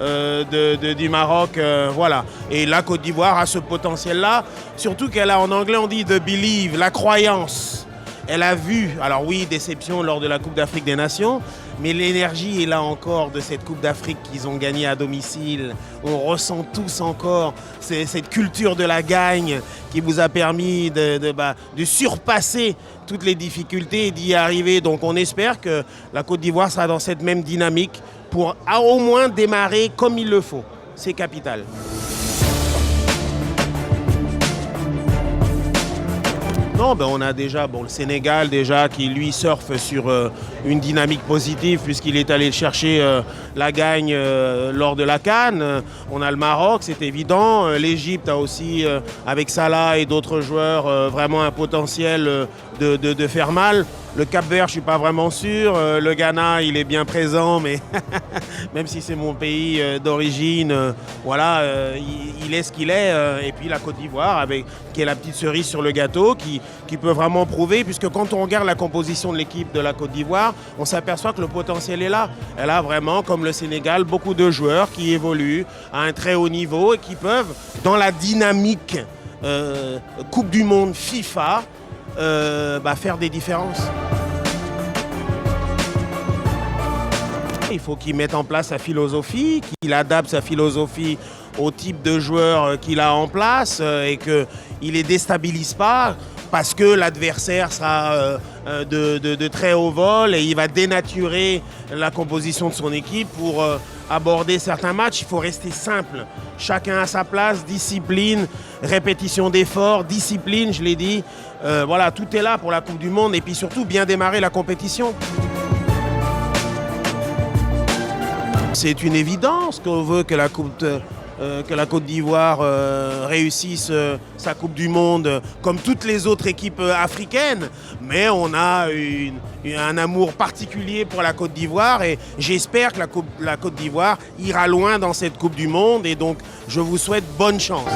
du Maroc. Voilà. Et la Côte d'Ivoire a ce potentiel-là, surtout qu'elle a, en anglais on dit « the believe », la croyance. Elle a vu, alors oui, déception lors de la Coupe d'Afrique des Nations, mais l'énergie est là encore de cette Coupe d'Afrique qu'ils ont gagnée à domicile. On ressent tous encore cette culture de la gagne qui vous a permis de surpasser toutes les difficultés et d'y arriver. Donc on espère que la Côte d'Ivoire sera dans cette même dynamique pour au moins démarrer comme il le faut. C'est capital. Non, on a déjà le Sénégal qui lui surfe sur une dynamique positive puisqu'il est allé chercher la gagne lors de la CAN. On a le Maroc, c'est évident. L'Égypte a aussi, avec Salah et d'autres joueurs, vraiment un potentiel de faire mal. Le Cap-Vert, je ne suis pas vraiment sûr. Le Ghana, il est bien présent, mais même si c'est mon pays d'origine, voilà, il est ce qu'il est. Et puis la Côte d'Ivoire, qui est la petite cerise sur le gâteau, qui peut vraiment prouver, puisque quand on regarde la composition de l'équipe de la Côte d'Ivoire, on s'aperçoit que le potentiel est là. Elle a vraiment, comme le Sénégal, beaucoup de joueurs qui évoluent à un très haut niveau et qui peuvent, dans la dynamique Coupe du Monde FIFA, faire des différences. Il faut qu'il mette en place sa philosophie, qu'il adapte sa philosophie au type de joueur qu'il a en place et qu'il ne les déstabilise pas parce que l'adversaire sera de très haut vol et il va dénaturer la composition de son équipe pour aborder certains matchs. Il faut rester simple. Chacun à sa place, discipline, répétition d'efforts, discipline, je l'ai dit. Voilà, tout est là pour la Coupe du Monde et puis surtout bien démarrer la compétition. C'est une évidence qu'on veut que la Côte d'Ivoire réussisse sa Coupe du Monde comme toutes les autres équipes africaines. Mais on a un amour particulier pour la Côte d'Ivoire et j'espère que la Côte d'Ivoire ira loin dans cette Coupe du Monde et donc je vous souhaite bonne chance.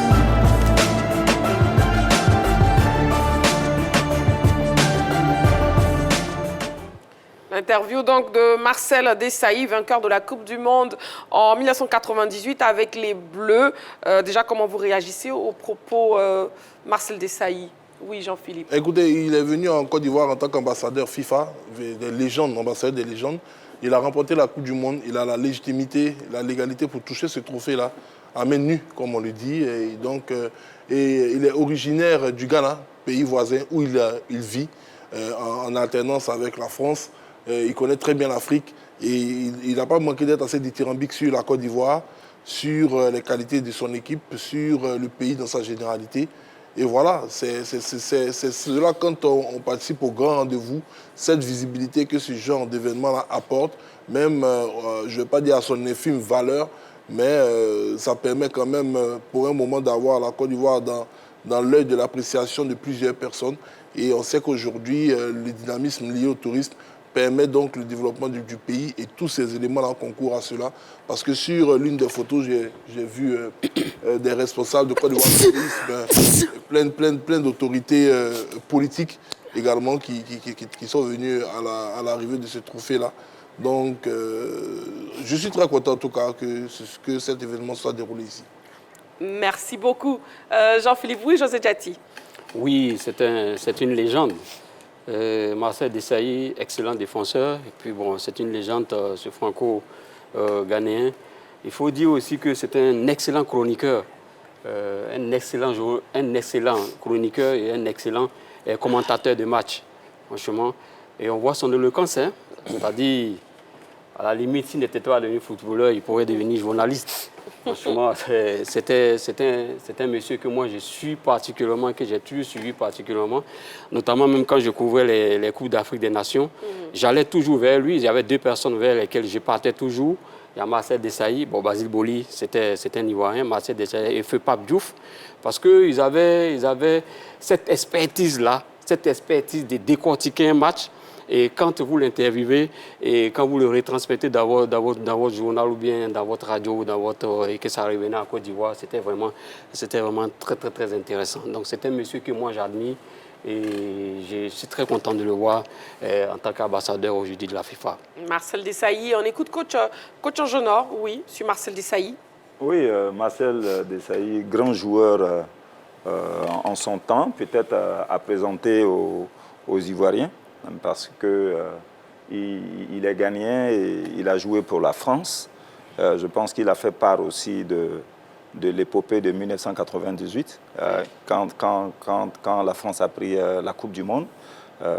Interview donc de Marcel Desailly, vainqueur de la Coupe du Monde en 1998 avec les Bleus. Déjà, comment vous réagissez aux propos Marcel Desailly? Oui, Jean-Philippe. Écoutez, il est venu en Côte d'Ivoire en tant qu'ambassadeur FIFA, des légendes, ambassadeur des légendes. Il a remporté la Coupe du Monde, il a la légitimité, la légalité pour toucher ce trophée-là, à main nue, comme on le dit. Et donc, il est originaire du Ghana, pays voisin, où il vit, en alternance avec la France. Il connaît très bien l'Afrique et il n'a pas manqué d'être assez dithyrambique sur la Côte d'Ivoire, sur les qualités de son équipe, sur le pays dans sa généralité. Et voilà, c'est cela quand on participe au grand rendez-vous, cette visibilité que ce genre d'événement-là apporte, même, je ne vais pas dire à son infime valeur, mais ça permet quand même pour un moment d'avoir la Côte d'Ivoire dans l'œil de l'appréciation de plusieurs personnes. Et on sait qu'aujourd'hui, le dynamisme lié au tourisme permet donc le développement du pays et tous ces éléments-là concourent à cela. Parce que sur l'une des photos, j'ai vu des responsables de Côte d'Ivoire tourisme, plein d'autorités politiques également qui sont venus à l'arrivée de ce trophée-là. Donc, je suis très content en tout cas que cet événement soit déroulé ici. Merci beaucoup. Jean-Philippe, oui, José Diati. Oui, c'est une légende. Marcel Desailly, excellent défenseur. Et puis bon, c'est une légende, ce franco-ghanéen. Il faut dire aussi que c'est un excellent chroniqueur, un excellent chroniqueur et un excellent commentateur de match, franchement. Et on voit son éloquence, hein? C'est-à-dire, à la limite, s'il n'était pas devenu footballeur, il pourrait devenir journaliste. Franchement, c'est un monsieur que moi je suis particulièrement, que j'ai toujours suivi particulièrement, notamment même quand je couvrais les Coupes d'Afrique des Nations. J'allais toujours vers lui, il y avait deux personnes vers lesquelles je partais toujours. Il y a Marcel Desailly, bon, Basile Boli, c'était un Ivoirien, Marcel Desailly et Feu Pape Diouf, parce qu'ils avaient cette expertise-là, cette expertise de décortiquer un match. Et quand vous l'interviewez et quand vous le retransmettez dans votre journal ou bien dans votre radio et que ça revenait en Côte d'Ivoire, c'était vraiment très, très, très intéressant. Donc c'est un monsieur que moi j'admire et je suis très content de le voir en tant qu'ambassadeur aujourd'hui de la FIFA. Marcel Desailly, on écoute coach Angenor, oui, sur Marcel Desailly. Oui, Marcel Desailly, grand joueur en son temps, peut-être à présenter aux Ivoiriens. Parce qu'il est ghanéen et il a joué pour la France. Je pense qu'il a fait part aussi de l'épopée de 1998, quand la France a pris la Coupe du Monde.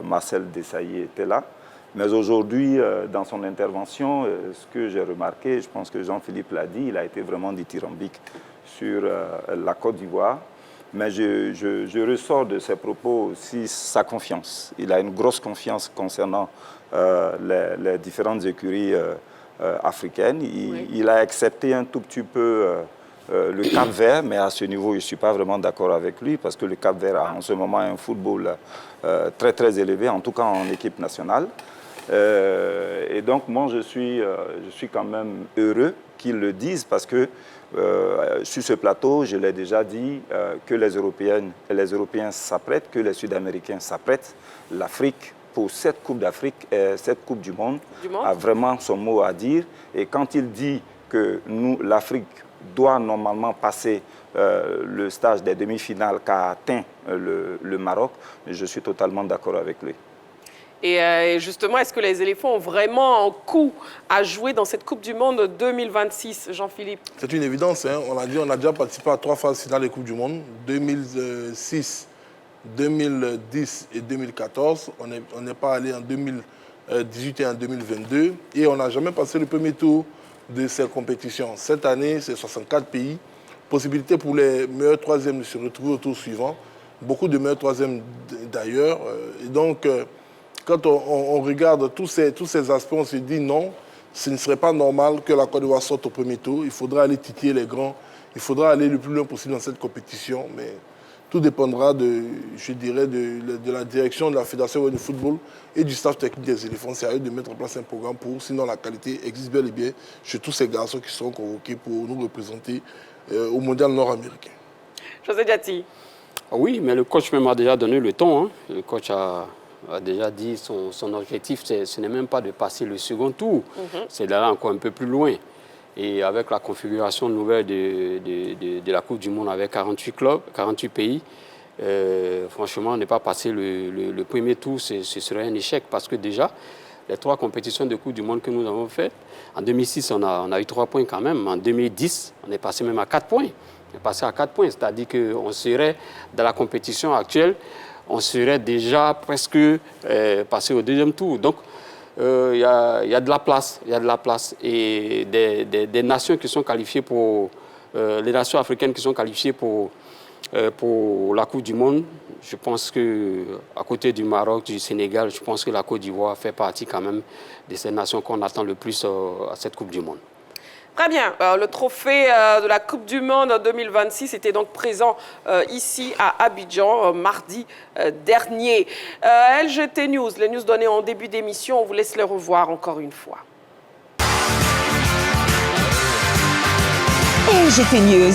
Marcel Desailly était là. Mais aujourd'hui, dans son intervention, ce que j'ai remarqué, je pense que Jean-Philippe l'a dit, il a été vraiment dithyrambique sur la Côte d'Ivoire. Mais je ressors de ses propos aussi sa confiance. Il a une grosse confiance concernant les différentes écuries africaines. Il a accepté un tout petit peu le Cap-Vert, mais à ce niveau, je ne suis pas vraiment d'accord avec lui, parce que le Cap-Vert a en ce moment un football très, très élevé, en tout cas en équipe nationale. Et donc, moi, je suis quand même heureux qu'ils le disent, parce que sur ce plateau, je l'ai déjà dit, que les Européennes et les Européens s'apprêtent, que les Sud-Américains s'apprêtent. L'Afrique, pour cette Coupe d'Afrique et cette Coupe du Monde, a vraiment son mot à dire. Et quand il dit que l'Afrique doit normalement passer le stage des demi-finales qu'a atteint le Maroc, je suis totalement d'accord avec lui. Et justement, est-ce que les éléphants ont vraiment un coup à jouer dans cette Coupe du Monde 2026, Jean-Philippe? C'est une évidence, hein. On a déjà participé à 3 phases finales de Coupe du Monde, 2006, 2010 et 2014. On n'est pas allé en 2018 et en 2022. Et on n'a jamais passé le premier tour de ces compétitions. Cette année, c'est 64 pays. Possibilité pour les meilleurs troisièmes de se retrouver au tour suivant. Beaucoup de meilleurs troisièmes d'ailleurs. Et donc, quand on regarde tous ces aspects, on se dit non, ce ne serait pas normal que la Côte d'Ivoire sorte au premier tour. Il faudra aller titiller les grands. Il faudra aller le plus loin possible dans cette compétition. Mais tout dépendra, je dirais, de la direction de la Fédération de football et du staff technique des éléphants. C'est à eux de mettre en place un programme pour, sinon la qualité existe bel et bien chez tous ces garçons qui seront convoqués pour nous représenter au mondial nord-américain. José Diati. Oui, mais le coach même a déjà donné le ton. Hein. Le coach a a déjà dit, son objectif, ce n'est même pas de passer le second tour, c'est d'aller encore un peu plus loin. Et avec la configuration nouvelle de la Coupe du Monde avec 48 clubs, 48 pays, franchement, ne pas passer le premier tour, ce serait un échec parce que déjà, les 3 compétitions de Coupe du Monde que nous avons faites, en 2006, on a eu 3 points quand même. En 2010, on est passé même à 4 points. On est passé à 4 points, c'est-à-dire qu'on serait, dans la compétition actuelle, on serait déjà presque passé au deuxième tour. Donc, il y a de la place, il y a de la place. Et des nations qui sont qualifiées pour... les nations africaines qui sont qualifiées pour la Coupe du Monde, je pense qu'à côté du Maroc, du Sénégal, je pense que la Côte d'Ivoire fait partie quand même de ces nations qu'on attend le plus à cette Coupe du Monde. Très bien. Le trophée de la Coupe du Monde 2026 était donc présent ici à Abidjan mardi dernier. LGT News, les news données en début d'émission, on vous laisse les revoir encore une fois. LGT News.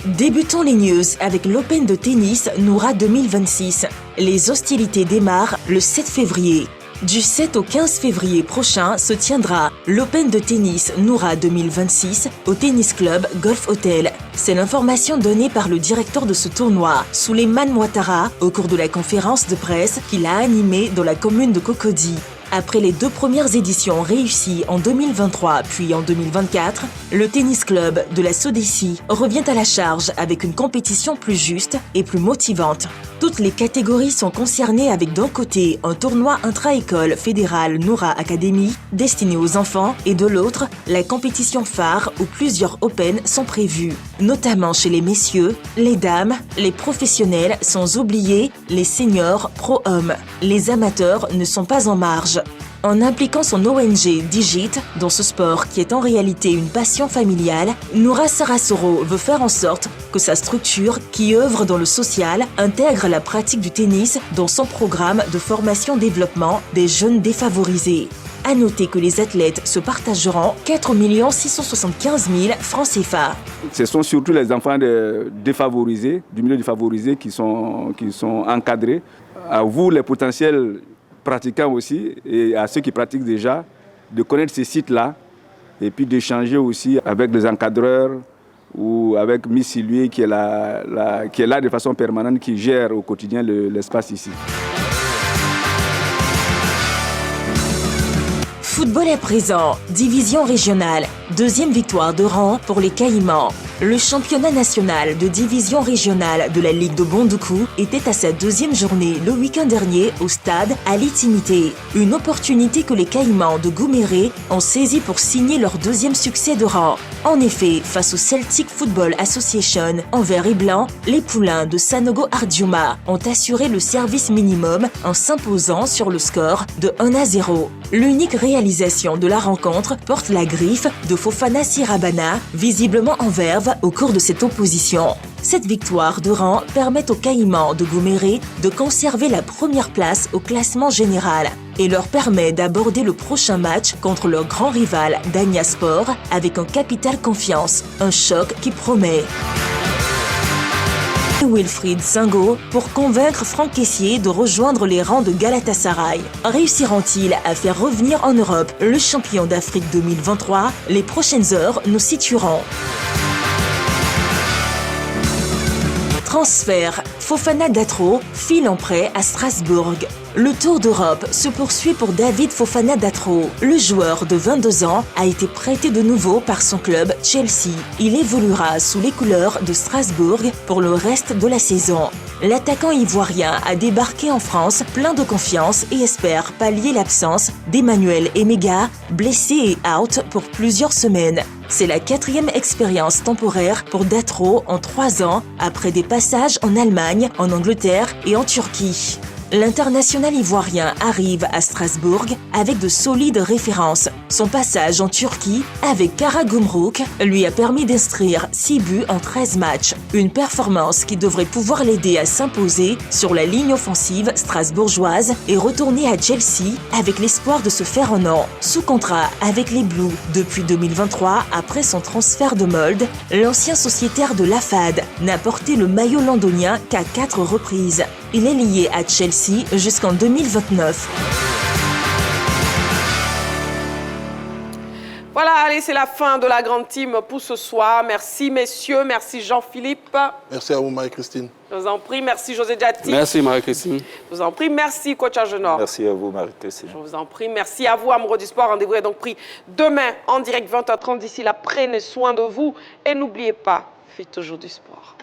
Débutons les news avec l'Open de tennis Noura 2026. Les hostilités démarrent le 7 février. Du 7 au 15 février prochain se tiendra l'Open de tennis Noura 2026 au Tennis Club Golf Hotel. C'est l'information donnée par le directeur de ce tournoi, Souleymane Ouattara, au cours de la conférence de presse qu'il a animée dans la commune de Cocody. Après les 2 premières éditions réussies en 2023 puis en 2024, le Tennis Club de la Sodécie revient à la charge avec une compétition plus juste et plus motivante. Toutes les catégories sont concernées avec d'un côté un tournoi intra-école fédéral Noura Academy destiné aux enfants et de l'autre la compétition phare où plusieurs Open sont prévus, notamment chez les messieurs, les dames, les professionnels sans oublier les seniors pro-hommes. Les amateurs ne sont pas en marge. En impliquant son ONG Digit dans ce sport qui est en réalité une passion familiale, Noura Sarasoro veut faire en sorte que sa structure, qui œuvre dans le social, intègre la pratique du tennis dans son programme de formation-développement des jeunes défavorisés. À noter que les athlètes se partageront 4 675 000 francs CFA. Ce sont surtout les enfants défavorisés, du milieu défavorisé qui sont encadrés. À vous, les potentiels pratiquants aussi, et à ceux qui pratiquent déjà, de connaître ces sites-là et puis d'échanger aussi avec les encadreurs ou avec Miss Sylvie qui est là de façon permanente, qui gère au quotidien l'espace ici. Football à présent, division régionale, 2e victoire de rang pour les Caïmans. Le championnat national de division régionale de la Ligue de Bondoukou était à sa 2e journée le week-end dernier au stade Ali Timité. Une opportunité que les Caïmans de Gouméré ont saisie pour signer leur 2e succès de rang. En effet, face au Celtic Football Association en vert et blanc, les poulains de Sanogo Ardiouma ont assuré le service minimum en s'imposant sur le score de 1-0. L'unique réalisation de la rencontre porte la griffe de Fofana Sirabana, visiblement en verve au cours de cette opposition. Cette victoire de rang permet aux Caïmans de Gouméré de conserver la première place au classement général et leur permet d'aborder le prochain match contre leur grand rival Dania Sport avec un capital confiance, un choc qui promet. Wilfried Singo pour convaincre Franck Kessié de rejoindre les rangs de Galatasaray. Réussiront-ils à faire revenir en Europe le champion d'Afrique 2023? Les prochaines heures nous situeront. Transfert. Fofana Datro file en prêt à Strasbourg. Le Tour d'Europe se poursuit pour David Fofana Datro. Le joueur de 22 ans a été prêté de nouveau par son club Chelsea. Il évoluera sous les couleurs de Strasbourg pour le reste de la saison. L'attaquant ivoirien a débarqué en France plein de confiance et espère pallier l'absence d'Emmanuel Emega, blessé et out pour plusieurs semaines. C'est la 4e expérience temporaire pour Datro en 3 ans, après des passages en Allemagne, en Angleterre et en Turquie. L'international ivoirien arrive à Strasbourg avec de solides références. Son passage en Turquie avec Karagümrük lui a permis d'inscrire 6 buts en 13 matchs. Une performance qui devrait pouvoir l'aider à s'imposer sur la ligne offensive strasbourgeoise et retourner à Chelsea avec l'espoir de se faire un nom. Sous contrat avec les Blues depuis 2023 après son transfert de Molde, l'ancien sociétaire de l'AFAD n'a porté le maillot londonien qu'à 4 reprises. Il est lié à Chelsea jusqu'en 2029. Voilà, allez, c'est la fin de la grande team pour ce soir. Merci, messieurs. Merci, Jean-Philippe. Merci à vous, Marie-Christine. Je vous en prie. Merci, José Diati. Merci, Marie-Christine. Je vous en prie. Merci, coach Agenor. Merci à vous, Marie-Christine. Je vous en prie. Merci à vous, amoureux du sport. Rendez-vous est donc pris demain en direct 20h30. D'ici là, prenez soin de vous. Et n'oubliez pas, faites toujours du sport.